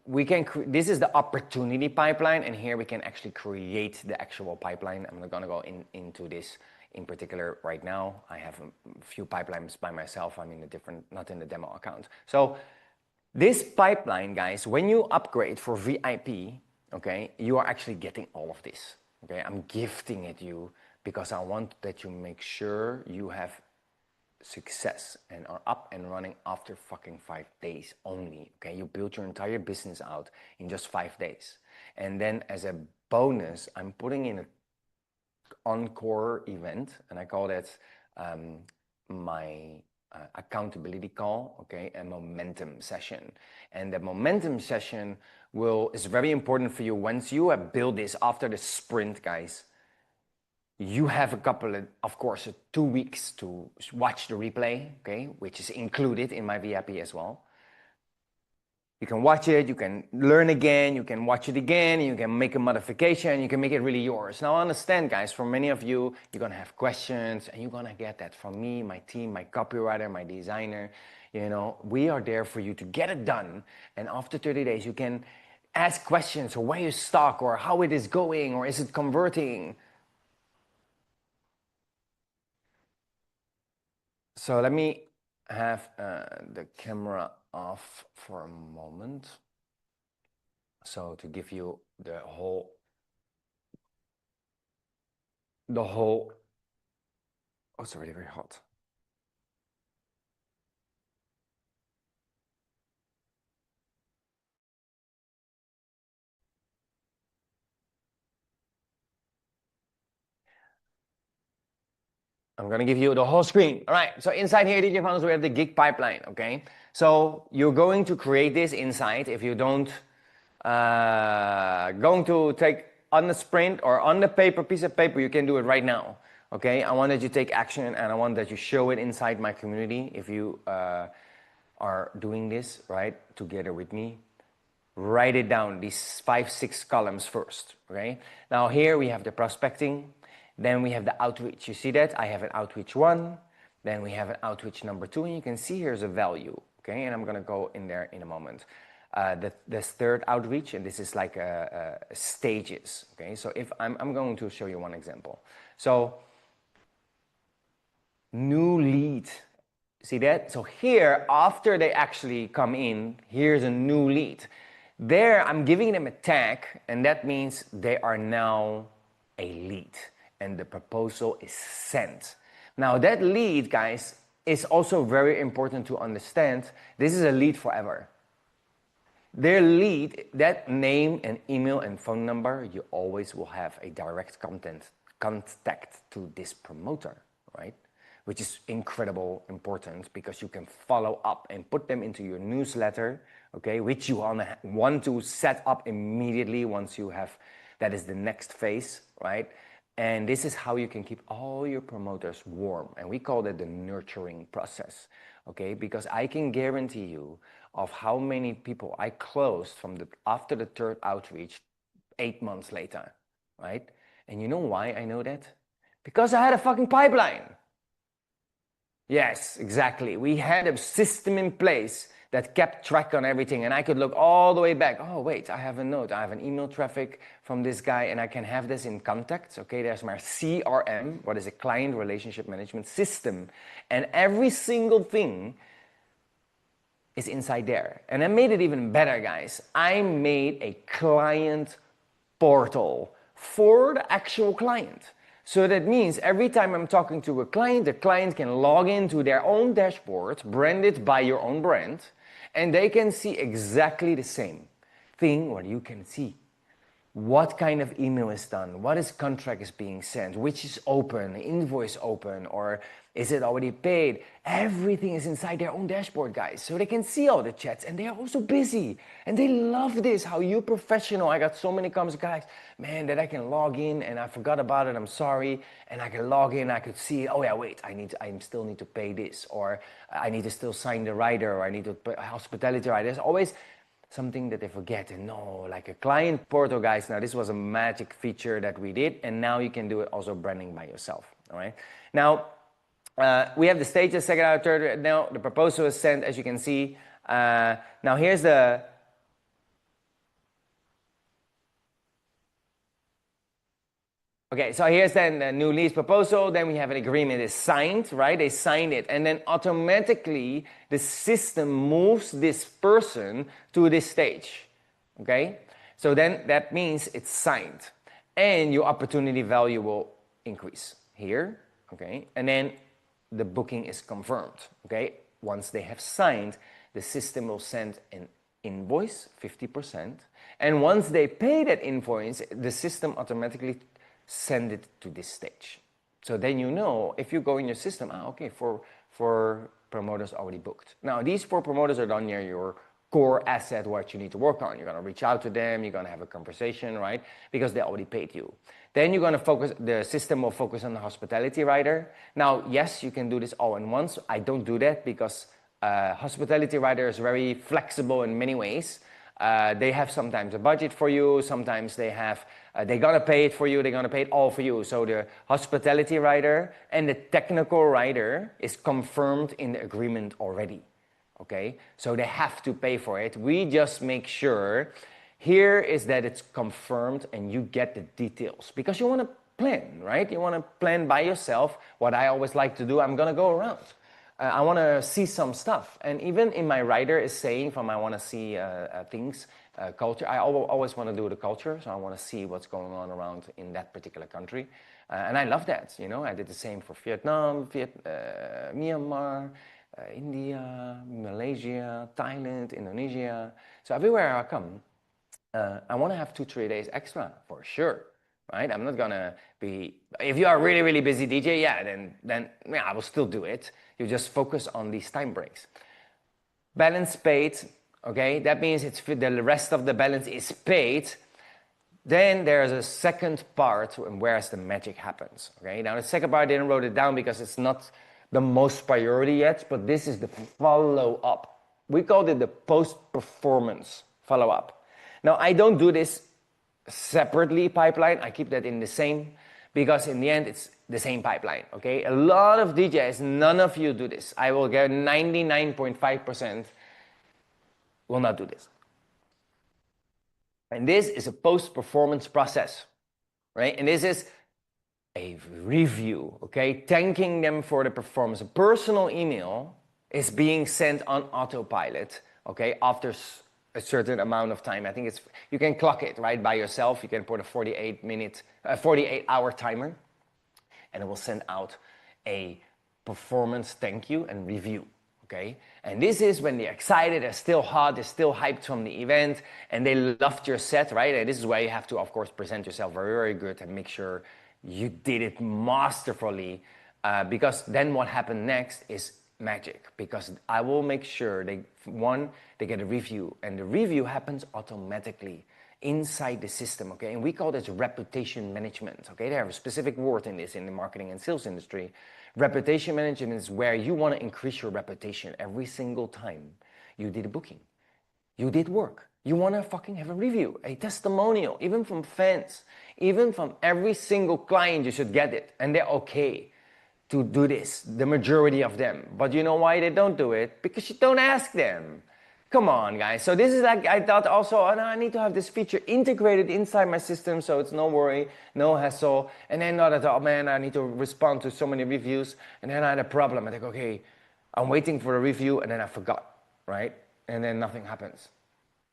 [SPEAKER 1] we can, this is the opportunity pipeline, and here we can actually create the actual pipeline. I'm not gonna go into this in particular right now. I have a few pipelines by myself. I'm in a different, not in the demo account. So this pipeline, guys, when you upgrade for VIP, okay, you are actually getting all of this, okay? I'm gifting it you because I want that you make sure you have success and are up and running after fucking 5 days only, okay? You build your entire business out in just 5 days. And then as a bonus, I'm putting in a encore event, and I call that my accountability call, okay, a momentum session. And the momentum session is very important for you. Once you have built this after the sprint, guys, you have a couple of course, 2 weeks to watch the replay, okay, which is included in my VIP as well. You can watch it, you can learn again, you can watch it again, you can make a modification, you can make it really yours. Now understand, guys, for many of you, you're gonna have questions, and you're gonna get that from me, my team, my copywriter, my designer. You know, we are there for you to get it done, and after 30 days, you can ask questions, or where you stuck, or how it is going, or is it converting? So let me have the camera off for a moment. So to give you the whole, oh, it's already very hot. I'm gonna give you the whole screen. All right, so inside here, DJ Funnels, we have the gig pipeline, okay? So you're going to create this inside. If you don't, going to take on the sprint or on the paper, piece of paper, you can do it right now, okay? I want that you take action, and I want that you show it inside my community if you are doing this, right, together with me. Write it down, these 5-6 columns first, okay? Now here we have the prospecting, then we have the outreach. You see that? I have an outreach 1, then we have an outreach number 2, and you can see here's a value, okay? And I'm gonna go in there in a moment. The third outreach, and this is like stages, okay? So if I'm going to show you one example. So new lead, see that? So here, after they actually come in, here's a new lead. There, I'm giving them a tag, and that means they are now a lead, and the proposal is sent. Now, that lead, guys, is also very important to understand. This is a lead forever. Their lead, that name and email and phone number, you always will have a direct contact to this promoter, right? Which is incredibly important because you can follow up and put them into your newsletter, okay, which you want to set up immediately once you have, that is the next phase, right? And this is how you can keep all your promoters warm. And we call that the nurturing process, okay? Because I can guarantee you of how many people I closed from after the third outreach 8 months later, right? And you know why I know that? Because I had a fucking pipeline. Yes, exactly. We had a system in place that kept track on everything, and I could look all the way back. Oh, wait, I have a note. I have an email traffic from this guy, and I can have this in contacts. Okay, there's my CRM, what is a client relationship management system. And every single thing is inside there. And I made it even better, guys. I made a client portal for the actual client. So that means every time I'm talking to a client, the client can log into their own dashboard, branded by your own brand, and they can see exactly the same thing where you can see what kind of email is done, what is contract is being sent, which is open, invoice open, or is it already paid? Everything is inside their own dashboard, guys. So they can see all the chats, and they're also busy. And they love this, how you professional. I got so many comments, guys, man, that I can log in and I forgot about it, I'm sorry. And I can log in, I could see, oh yeah, wait, I still need to pay this, or I need to still sign the rider, or I need to pay hospitality rider. There's always something that they forget. And no, like a client portal, guys, now this was a magic feature that we did, and now you can do it also branding by yourself. All right, now we have the stages, second out, third. Now the proposal is sent, as you can see. Now here's the okay, so here's then the new lease proposal. Then we have an agreement is signed, right? They signed it, and then automatically the system moves this person to this stage. Okay, so then that means it's signed, and your opportunity value will increase here. Okay, and then the booking is confirmed. Okay, once they have signed, the system will send an invoice, 50%, and once they pay that invoice, the system automatically send it to this stage. So then you know, if you go in your system, okay, for promoters already booked. Now these 4 promoters are done near your core asset, what you need to work on. You're gonna reach out to them, you're gonna have a conversation, right? Because they already paid you. Then you're gonna focus, the system will focus on the hospitality rider. Now, yes, you can do this all in once. I don't do that because hospitality rider is very flexible in many ways. They have sometimes a budget for you, sometimes they have, they're gonna pay it for you, they're gonna pay it all for you. So the hospitality rider and the technical rider is confirmed in the agreement already, okay? So they have to pay for it. We just make sure here is that it's confirmed and you get the details because you wanna plan, right? You wanna plan by yourself. What I always like to do, I'm gonna go around. I want to see some stuff, and even in my writer is saying from I want to see things, culture. I always want to do the culture, so I want to see what's going on around in that particular country, and I love that. You know, I did the same for Vietnam, Myanmar, India, Malaysia, Thailand, Indonesia. So everywhere I come, I want to have 2-3 days extra for sure. Right? I'm not gonna be, if you are really, really busy DJ, yeah, then yeah, I will still do it. You just focus on these time breaks. Balance paid, okay? That means it's the rest of the balance is paid. Then there's a second part where the magic happens, okay? Now the second part, I didn't wrote it down because it's not the most priority yet, but this is the follow-up. We called it the post-performance follow-up. Now I don't do this separately pipeline, I keep that in the same because in the end it's the same pipeline, okay? A lot of DJs, none of you do this. I will get 99.5% will not do this. And this is a post-performance process, right? And this is a review, okay? Thanking them for the performance. A personal email is being sent on autopilot, okay? After a certain amount of time. I think it's, you can clock it right by yourself. You can put a 48-hour timer, and it will send out a performance thank you and review. Okay, and this is when they're excited, they're still hot, they're still hyped from the event, and they loved your set, right? And this is where you have to, of course, present yourself very, very good and make sure you did it masterfully, because then what happened next is magic, because I will make sure they get a review, and the review happens automatically inside the system, okay? And we call this reputation management, okay? They have a specific word in this in the marketing and sales industry. Reputation management is where you want to increase your reputation every single time you did a booking, you did work. You want to fucking have a review, a testimonial, even from fans, even from every single client, you should get it, and they're okay to do this, the majority of them. But you know why they don't do it? Because you don't ask them. Come on, guys. So this is like, I thought also, oh, no, I need to have this feature integrated inside my system so it's no worry, no hassle. And then I thought, oh man, I need to respond to so many reviews. And then I had a problem. I think, okay, I'm waiting for a review, and then I forgot, right? And then nothing happens.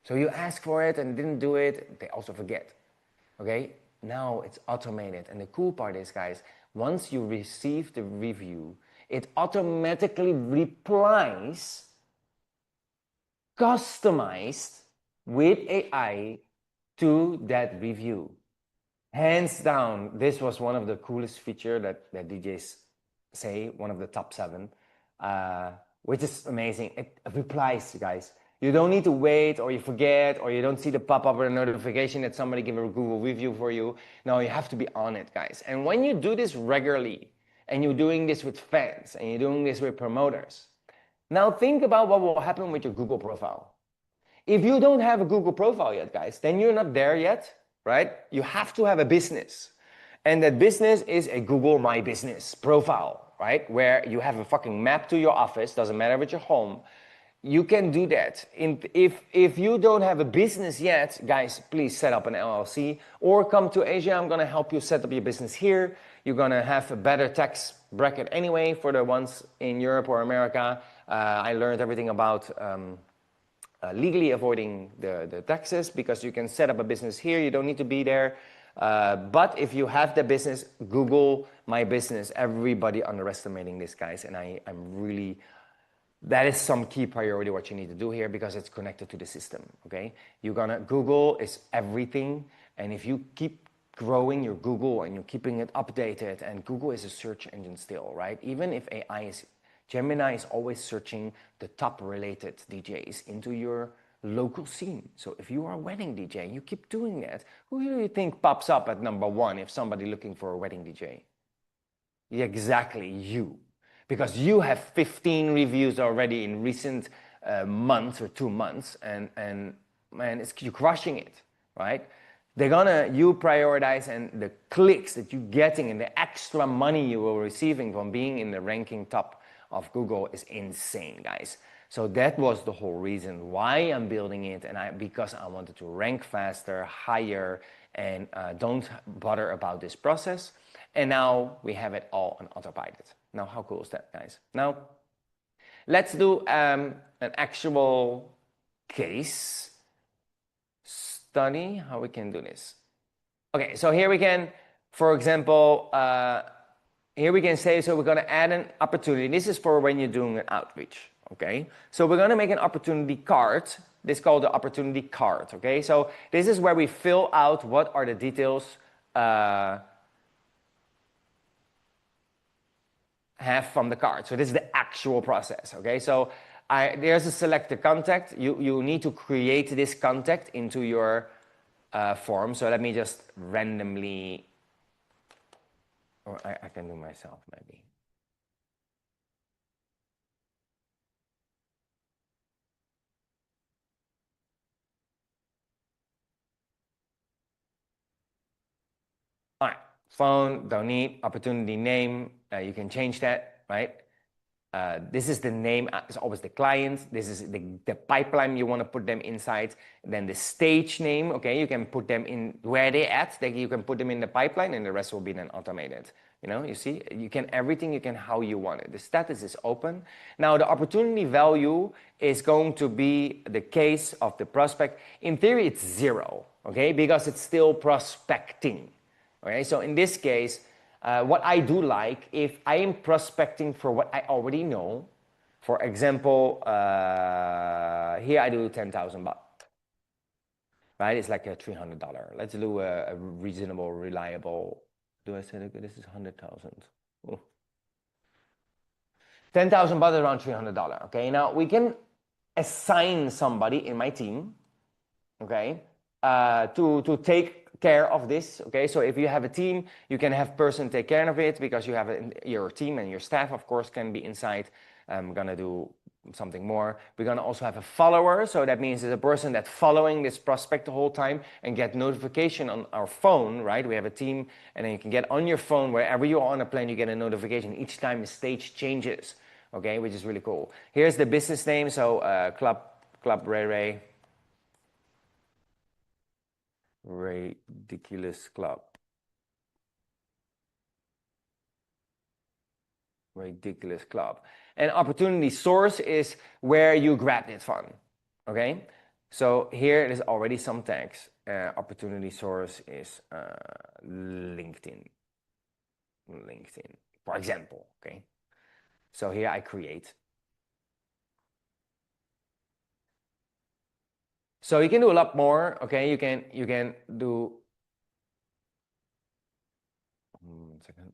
[SPEAKER 1] So you ask for it and didn't do it, they also forget, okay? now it's automated. And the cool part is, guys, once you receive the review, it automatically replies customized with AI to that review. Hands down, this was one of the coolest features that DJs say, one of the top 7, which is amazing. It replies, guys. You don't need to wait, or you forget, or you don't see the pop-up or notification that somebody gave a Google review for you. No, you have to be on it, guys. And when you do this regularly, and you're doing this with fans, and you're doing this with promoters, now think about what will happen with your Google profile. If you don't have a Google profile yet, guys, then you're not there yet, right? You have to have a business. And that business is a Google My Business profile, right? Where you have a fucking map to your office, doesn't matter if it's your home. You can do that. If you don't have a business yet, guys, please set up an LLC or come to Asia. I'm gonna help you set up your business here. You're gonna have a better tax bracket anyway for the ones in Europe or America. I learned everything about legally avoiding the taxes, because you can set up a business here. You don't need to be there. But if you have the business, Google My Business. Everybody underestimating this, guys. And I'm really, that is some key priority what you need to do here, because it's connected to the system, okay? Google is everything. And if you keep growing your Google and you're keeping it updated, and Google is a search engine still, right? Even if Gemini is always searching the top related DJs into your local scene. So if you are a wedding DJ and you keep doing that, who do you think pops up at #1 if somebody looking for a wedding DJ? Exactly, you. Because you have 15 reviews already in recent months or 2 months, and man, you're crushing it, right? You prioritize, and the clicks that you're getting and the extra money you will receiving from being in the ranking top of Google is insane, guys. So that was the whole reason why I'm building it, and because I wanted to rank faster, higher, and don't bother about this process. And now we have it all on autopilot. Now, how cool is that, guys? Now, let's do an actual case study, how we can do this. Okay, so here we can, for example, here we can say, so we're gonna add an opportunity. This is for when you're doing an outreach, okay? So we're gonna make an opportunity card. This is called the opportunity card, okay? So this is where we fill out what are the details have from the card. So this is the actual process, okay? So there's a selected contact. You need to create this contact into your form. So let me just randomly, or I can do myself maybe. All right, phone, don't need, opportunity name, you can change that, right? This is the name, it's always the client. This is the pipeline you want to put them inside. Then the stage name, okay, you can put them in where they at. You can put them in the pipeline, and the rest will be then automated. You know, you see, you can everything, you can how you want it. The status is open. Now, the opportunity value is going to be the case of the prospect. In theory, it's 0, okay, because it's still prospecting. Okay, so in this case, what I do like, if I am prospecting for what I already know, for example, here I do 10,000 baht, right? It's like a $300. Let's do a reasonable, reliable. Do I say that this is 100,000? 10,000 baht is around $300. Okay, now we can assign somebody in my team, okay, to take care of this. Okay, so if you have a team, you can have person take care of it, because you have your team, and your staff of course can be inside. I'm gonna do something more. We're gonna also have a follower, so that means it's a person that's following this prospect the whole time and get notification on our phone, right? We have a team, and then you can get on your phone wherever you are on a plane, you get a notification each time the stage changes, okay, which is really cool. Here's the business name, so Club Ray Ridiculous Club. Ridiculous Club. And opportunity source is where you grabbed it from, okay? So here it is already some tags. Opportunity source is LinkedIn, for example, okay? So here I create. So you can do a lot more, okay? You can do, 1 second.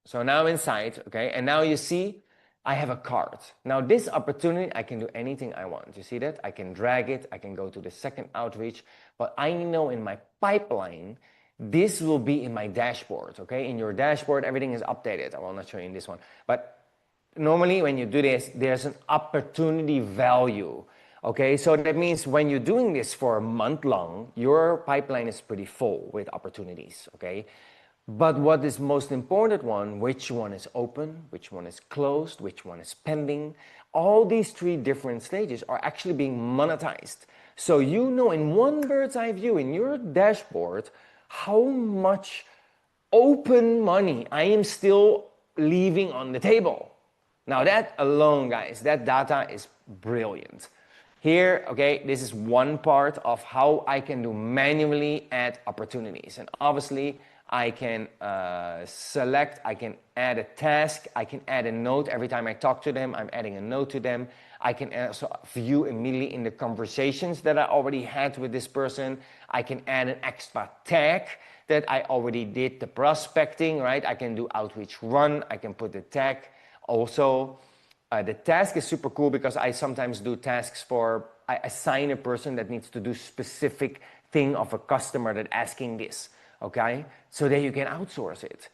[SPEAKER 1] So now inside, okay? And now you see I have a card. Now this opportunity, I can do anything I want. You see that? I can drag it, I can go to the second outreach, but I know in my pipeline, this will be in my dashboard, okay? In your dashboard, everything is updated. I will not show you in this one, but normally when you do this, there's an opportunity value. Okay, so that means when you're doing this for a month long, your pipeline is pretty full with opportunities. Okay, but what is most important one, which one is open, which one is closed, which one is pending, all these 3 different stages are actually being monetized. So you know in one bird's eye view in your dashboard how much open money I am still leaving on the table. Now that alone, guys, that data is brilliant. Here, okay, this is one part of how I can do manually add opportunities. And obviously, I can select, I can add a task, I can add a note. Every time I talk to them, I'm adding a note to them. I can also view immediately in the conversations that I already had with this person. I can add an extra tag that I already did the prospecting, right? I can do outreach run, I can put the tag. Also, the task is super cool because I sometimes do tasks I assign a person that needs to do specific thing of a customer that asking this, okay? So that you can outsource it.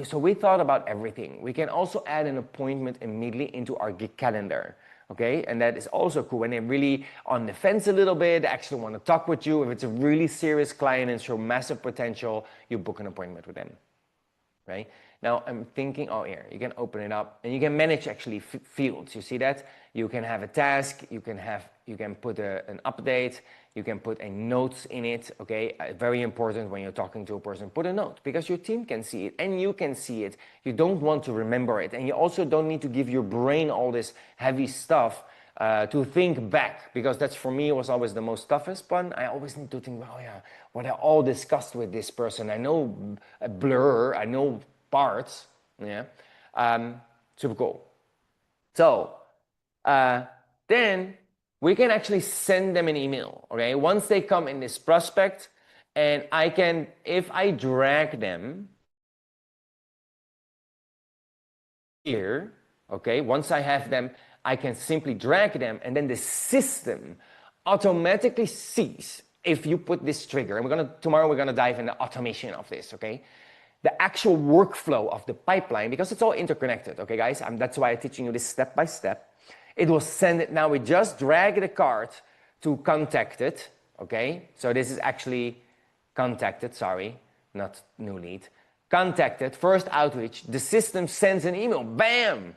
[SPEAKER 1] So we thought about everything. We can also add an appointment immediately into our gig calendar, okay? And that is also cool. When they're really on the fence a little bit, they actually want to talk with you. If it's a really serious client and show massive potential, you book an appointment with them, right? Now I'm thinking, oh here, you can open it up and you can manage actually fields. You see that? You can have a task, you can put an update, you can put a notes in it, okay? Very important when you're talking to a person, put a note because your team can see it and you can see it. You don't want to remember it. And you also don't need to give your brain all this heavy stuff to think back, because that's for me was always the most toughest one. I always need to think, oh yeah, what I all discussed with this person. I know a blur, I know parts, yeah. Super cool. So then we can actually send them an email, okay? Once they come in this prospect, and I can, if I drag them here, okay, once I have them, I can simply drag them and then the system automatically sees if you put this trigger, and tomorrow we're gonna dive into automation of this, okay? The actual workflow of the pipeline, because it's all interconnected, okay guys? That's why I'm teaching you this step by step. It will send it, now we just drag the card to contacted, okay? So this is actually contacted, sorry, not new lead. Contacted, first outreach, the system sends an email, bam!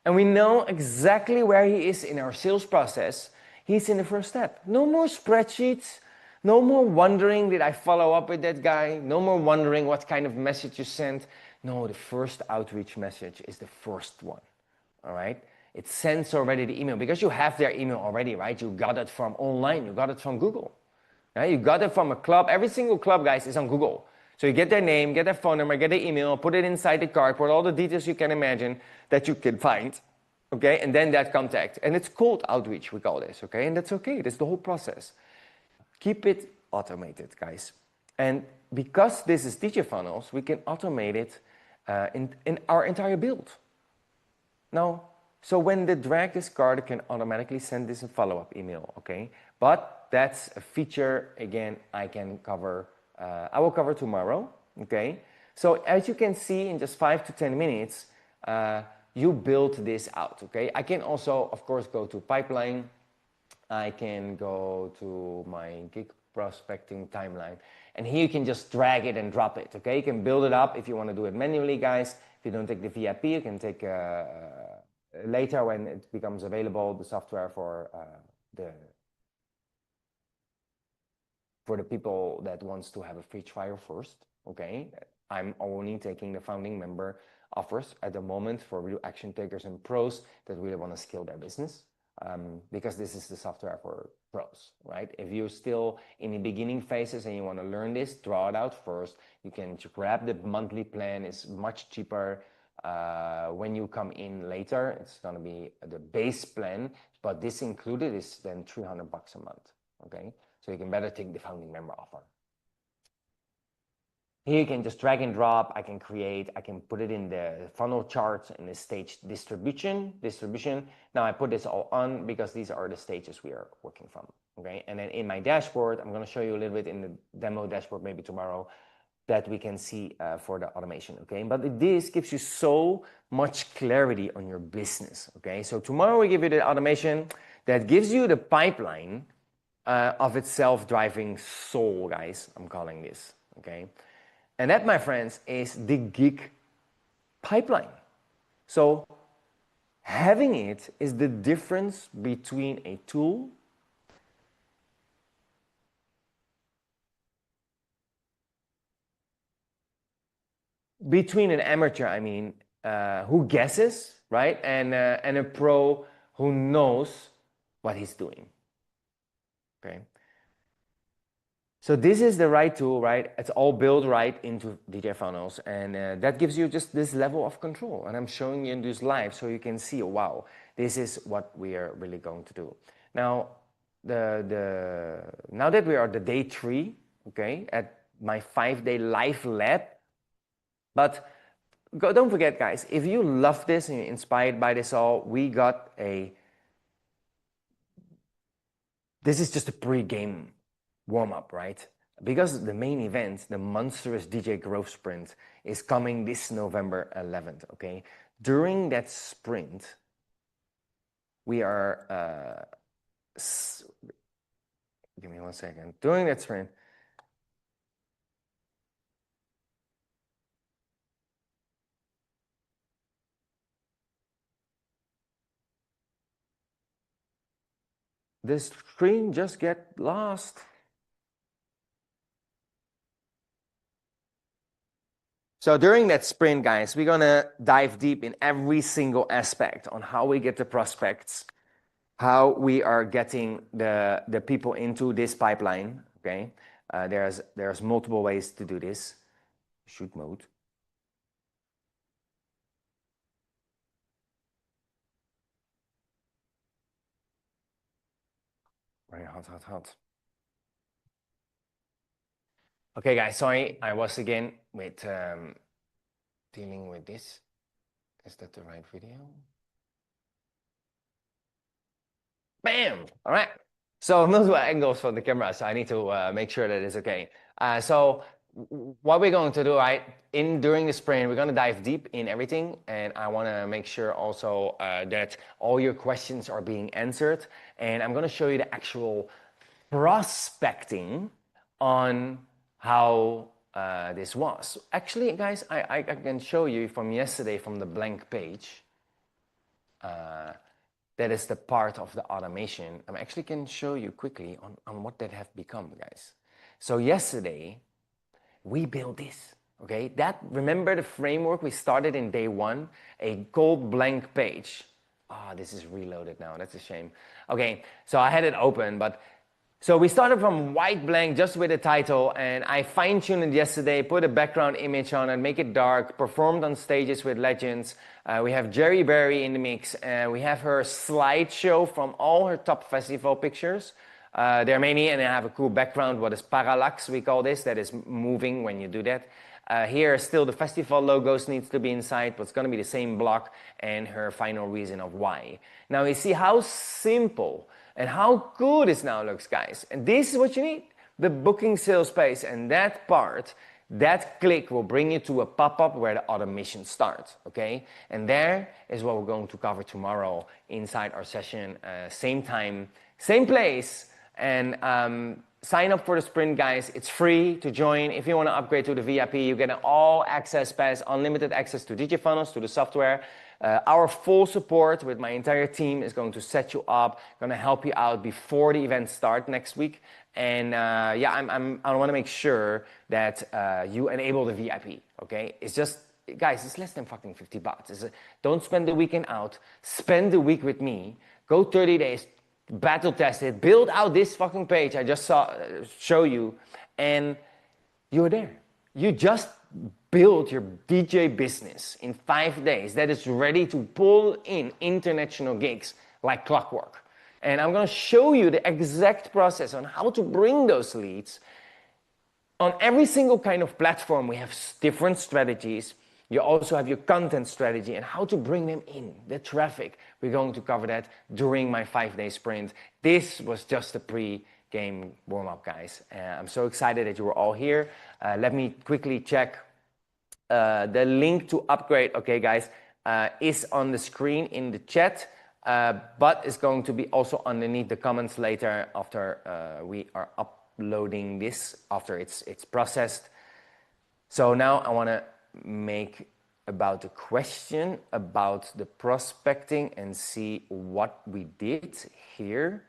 [SPEAKER 1] And we know exactly where he is in our sales process. He's in the first step. No more spreadsheets, no more wondering, did I follow up with that guy? No more wondering what kind of message you sent. No, the first outreach message is the first one, all right? It sends already the email because you have their email already, right? You got it from online, you got it from Google. Right? You got it from a club. Every single club, guys, is on Google. So you get their name, get their phone number, get their email, put it inside the card, put all the details you can imagine that you can find, okay? And then that contact. And it's cold outreach, we call this, okay? And that's okay, that's the whole process. Keep it automated, guys. And because this is DigiFunnels, we can automate it in our entire build. Now, so when the drag this card, it can automatically send this a follow-up email, okay? But that's a feature, again, I will cover tomorrow, okay? So as you can see in just 5 to 10 minutes, you build this out, okay? I can also, of course, go to pipeline. I can go to my gig prospecting timeline. And here you can just drag it and drop it, okay? You can build it up if you want to do it manually, guys. If you don't take the VIP, you can take later when it becomes available, the software for the people that wants to have a free trial first, okay? I'm only taking the founding member offers at the moment for real action takers and pros that really want to scale their business. because this is the software for pros, right? If you're still in the beginning phases and you want to learn this, draw it out first. You can grab the monthly plan. It's much cheaper when you come in later. It's going to be the base plan, but this included is then $300 a month, okay? So you can better take the founding member offer. Here you can just drag and drop. I can put it in the funnel charts in the stage distribution. Now I put this all on because these are the stages we are working from, okay? And then in my dashboard, I'm gonna show you a little bit in the demo dashboard, maybe tomorrow, that we can see for the automation, okay? But this gives you so much clarity on your business, okay? So tomorrow we give you the automation that gives you the pipeline of its self-driving soul, guys. I'm calling this, okay? And that, my friends, is the gig pipeline. So having it is the difference between a tool between an amateur, who guesses, right, and a pro who knows what he's doing, okay? So this is the right tool, right? It's all built right into DJ funnels, and that gives you just this level of control. And I'm showing you in this live so you can see, wow, this is what we are really going to do. Now, now that we are the day 3, okay, at my 5-day live lab, but don't forget, guys, if you love this and you're inspired by this all, we got this is just a pre-game warm-up, right? Because the main event, the Monstrous DJ Growth Sprint, is coming this November 11th, okay? During that sprint, we are, give me one second. During that sprint, the screen just get lost. So during that sprint, guys, we're gonna dive deep in every single aspect on how we get the prospects, how we are getting the people into this pipeline, okay? There's multiple ways to do this. Shoot mode. Very hot. Okay, guys, sorry, I was again with dealing with this. Is that the right video? Bam! All right. So multiple angles from the camera, so I need to make sure that it's okay. So what we're going to do, right, during the sprint, we're going to dive deep in everything, and I want to make sure also that all your questions are being answered, and I'm going to show you the actual prospecting on how this was. Actually, guys, I can show you from yesterday from the blank page. That is the part of the automation. I actually can show you quickly on what that have become, guys. So yesterday, we built this, okay? Remember the framework we started in day 1? A cold blank page. This is reloaded now, that's a shame. Okay, so I had it open, so we started from white blank just with a title, and I fine-tuned it yesterday, put a background image on it, make it dark, performed on stages with legends. We have Jerry Berry in the mix, and we have her slideshow from all her top festival pictures. There are many, and I have a cool background, what is parallax, we call this, that is moving when you do that. Here, still the festival logos needs to be inside, but it's gonna be the same block, and her final reason of why. Now you see how simple and how good this now looks, guys. And this is what you need, the booking sales page. And that part, that click will bring you to a pop-up where the automation starts, okay? And there is what we're going to cover tomorrow inside our session. Same time, same place. And sign up for the sprint, guys. It's free to join. If you want to upgrade to the VIP, you get an all-access pass, unlimited access to DJ funnels, to the software. Our full support with my entire team is going to set you up, going to help you out before the event start next week. And I want to make sure that you enable the VIP, okay? It's just, guys, it's less than fucking $50. Don't spend the weekend out. Spend the week with me. Go 30 days, battle test it, build out this fucking page I just show you, and you're there. You just build your DJ business in 5 days that is ready to pull in international gigs like clockwork. And I'm gonna show you the exact process on how to bring those leads. On every single kind of platform, we have different strategies. You also have your content strategy and how to bring them in, the traffic. We're going to cover that during my 5-day sprint. This was just a pre-game warm-up, guys. I'm so excited that you were all here. Let me quickly check. The link to upgrade, okay, guys, is on the screen in the chat, but it's going to be also underneath the comments later after we are uploading this, after it's processed. So now I want to make about the question about the prospecting and see what we did here,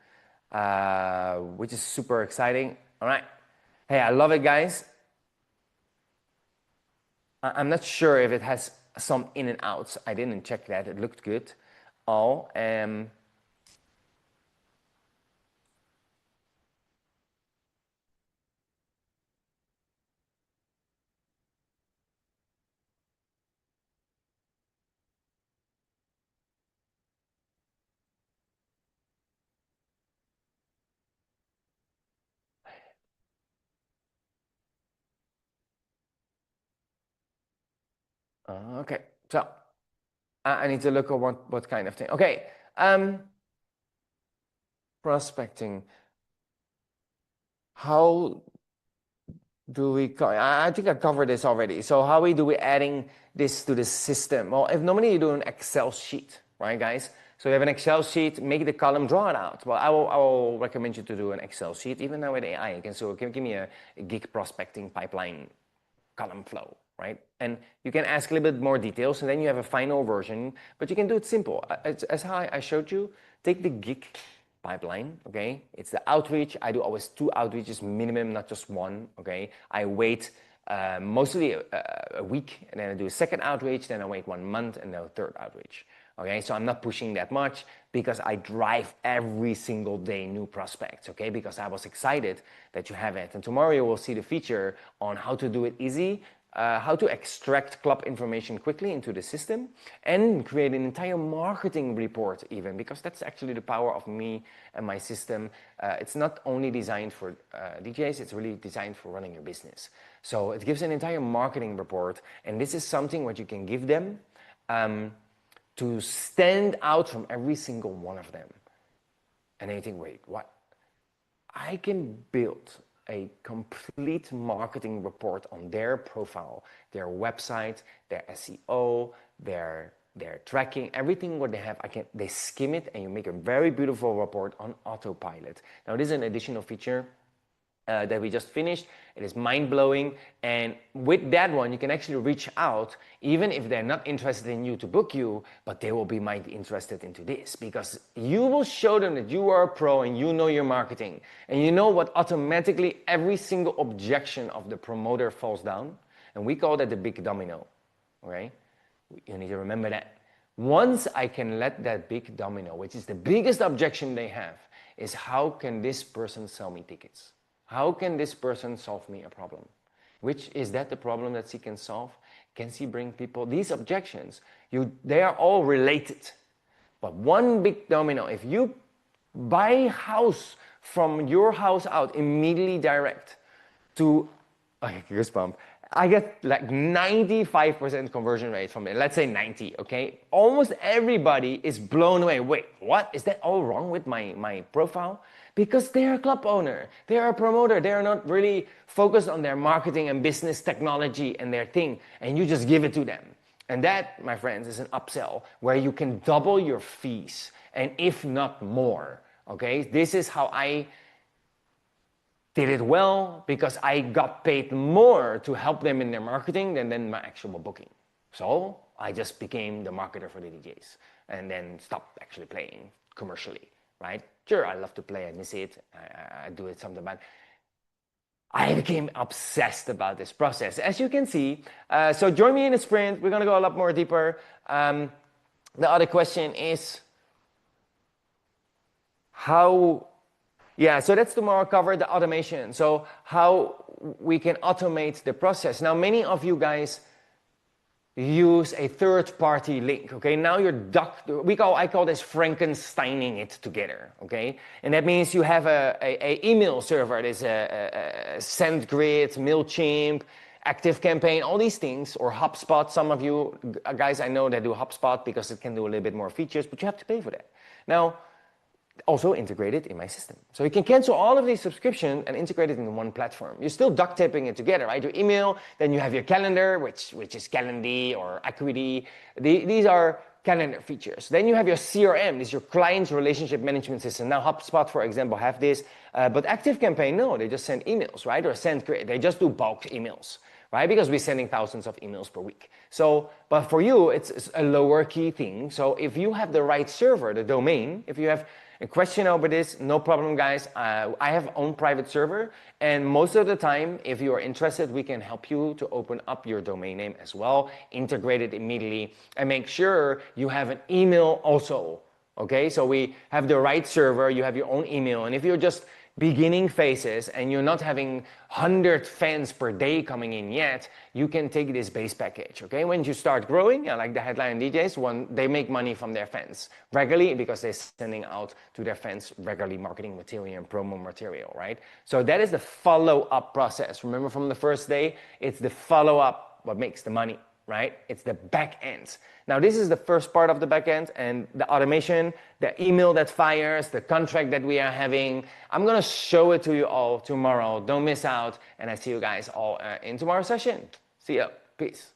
[SPEAKER 1] which is super exciting. All right. Hey, I love it, guys. I'm not sure if it has some in and outs. I didn't check that. It looked good. Okay, so I need to look at what kind of thing. Okay, prospecting. How do we? I think I covered this already. So how do we adding this to the system? Well, if normally you do an Excel sheet, right, guys? So you have an Excel sheet, make the column, draw it out. Well, I will recommend you to do an Excel sheet. Even now with AI, you can give me a gig prospecting pipeline column flow, right? And you can ask a little bit more details, and then you have a final version, but you can do it simple. As how I showed you, take the gig pipeline, okay? It's the outreach. I do always 2 outreaches minimum, not just 1, okay? I wait mostly a week, and then I do a second outreach, then I wait 1 month, and then a third outreach. Okay, so I'm not pushing that much because I drive every single day new prospects, okay? Because I was excited that you have it. And tomorrow you will see the feature on how to do it easy, how to extract club information quickly into the system and create an entire marketing report even, because that's actually the power of me and my system. It's not only designed for DJs, it's really designed for running your business. So it gives an entire marketing report, and this is something what you can give them to stand out from every single one of them. And then you think, wait, what? I can build a complete marketing report on their profile, their website, their SEO, their tracking, everything what they have. They skim it, and you make a very beautiful report on autopilot. Now, this is an additional feature that we just finished. It is mind-blowing, and with that one you can actually reach out even if they're not interested in you to book you, but they will be interested into this, because you will show them that you are a pro and you know your marketing, and you know what automatically every single objection of the promoter falls down, and we call that the big domino. Okay, you need to remember that. Once I can let that big domino, which is the biggest objection they have, is how can this person sell me tickets? How can this person solve me a problem? Which is that the problem that she can solve? Can she bring people? These objections, they are all related. But one big domino, if you buy house from your house out, immediately direct to, okay, goosebump. I get like 95% conversion rate from it. Let's say 90, okay? Almost everybody is blown away. Wait, what? Is that all wrong with my profile? Because they're a club owner, they're a promoter, they're not really focused on their marketing and business technology and their thing, and you just give it to them. And that, my friends, is an upsell where you can double your fees, and if not more, okay? This is how I did it well, because I got paid more to help them in their marketing than my actual booking. So I just became the marketer for the DJs and then stopped actually playing commercially, right? Sure, I love to play, I miss it, I do it sometimes, but I became obsessed about this process, as you can see. So join me in a sprint, we're gonna go a lot more deeper. The other question is, So that's tomorrow covered, the automation. So how we can automate the process. Now, many of you guys use a third-party link, okay? Now I call this Frankensteining it together, okay? And that means you have a email server. There's a SendGrid, MailChimp, ActiveCampaign, all these things, or HubSpot. Some of you guys I know that do HubSpot because it can do a little bit more features, but you have to pay for that. Now, also integrated in my system. So you can cancel all of these subscriptions and integrate it in one platform. You're still duct taping it together, right? Your email, then you have your calendar, which is Calendly or Acuity. These are calendar features. Then you have your CRM, this is your client relationship management system. Now HubSpot, for example, have this, but ActiveCampaign, no, they just send emails, right? Or SendGrid, they just do bulk emails, right? Because we're sending thousands of emails per week. So, but for you, it's a lower key thing. So if you have the right server, the domain, if you have a question over this, no problem, guys. I have own private server, and most of the time, if you are interested, we can help you to open up your domain name as well, integrate it immediately, and make sure you have an email also. Okay, so we have the right server, you have your own email, and if you're just beginning phases and you're not having 100 fans per day coming in yet, you can take this base package, okay? When you start growing, like the headline DJs, they make money from their fans regularly because they're sending out to their fans regularly marketing material and promo material, right? So that is the follow-up process. Remember from the first day, it's the follow-up what makes the money, right? It's the back end. Now, this is the first part of the back end, and the automation, the email that fires, the contract that we are having. I'm going to show it to you all tomorrow. Don't miss out, and I see you guys all in tomorrow's session. See ya. Peace.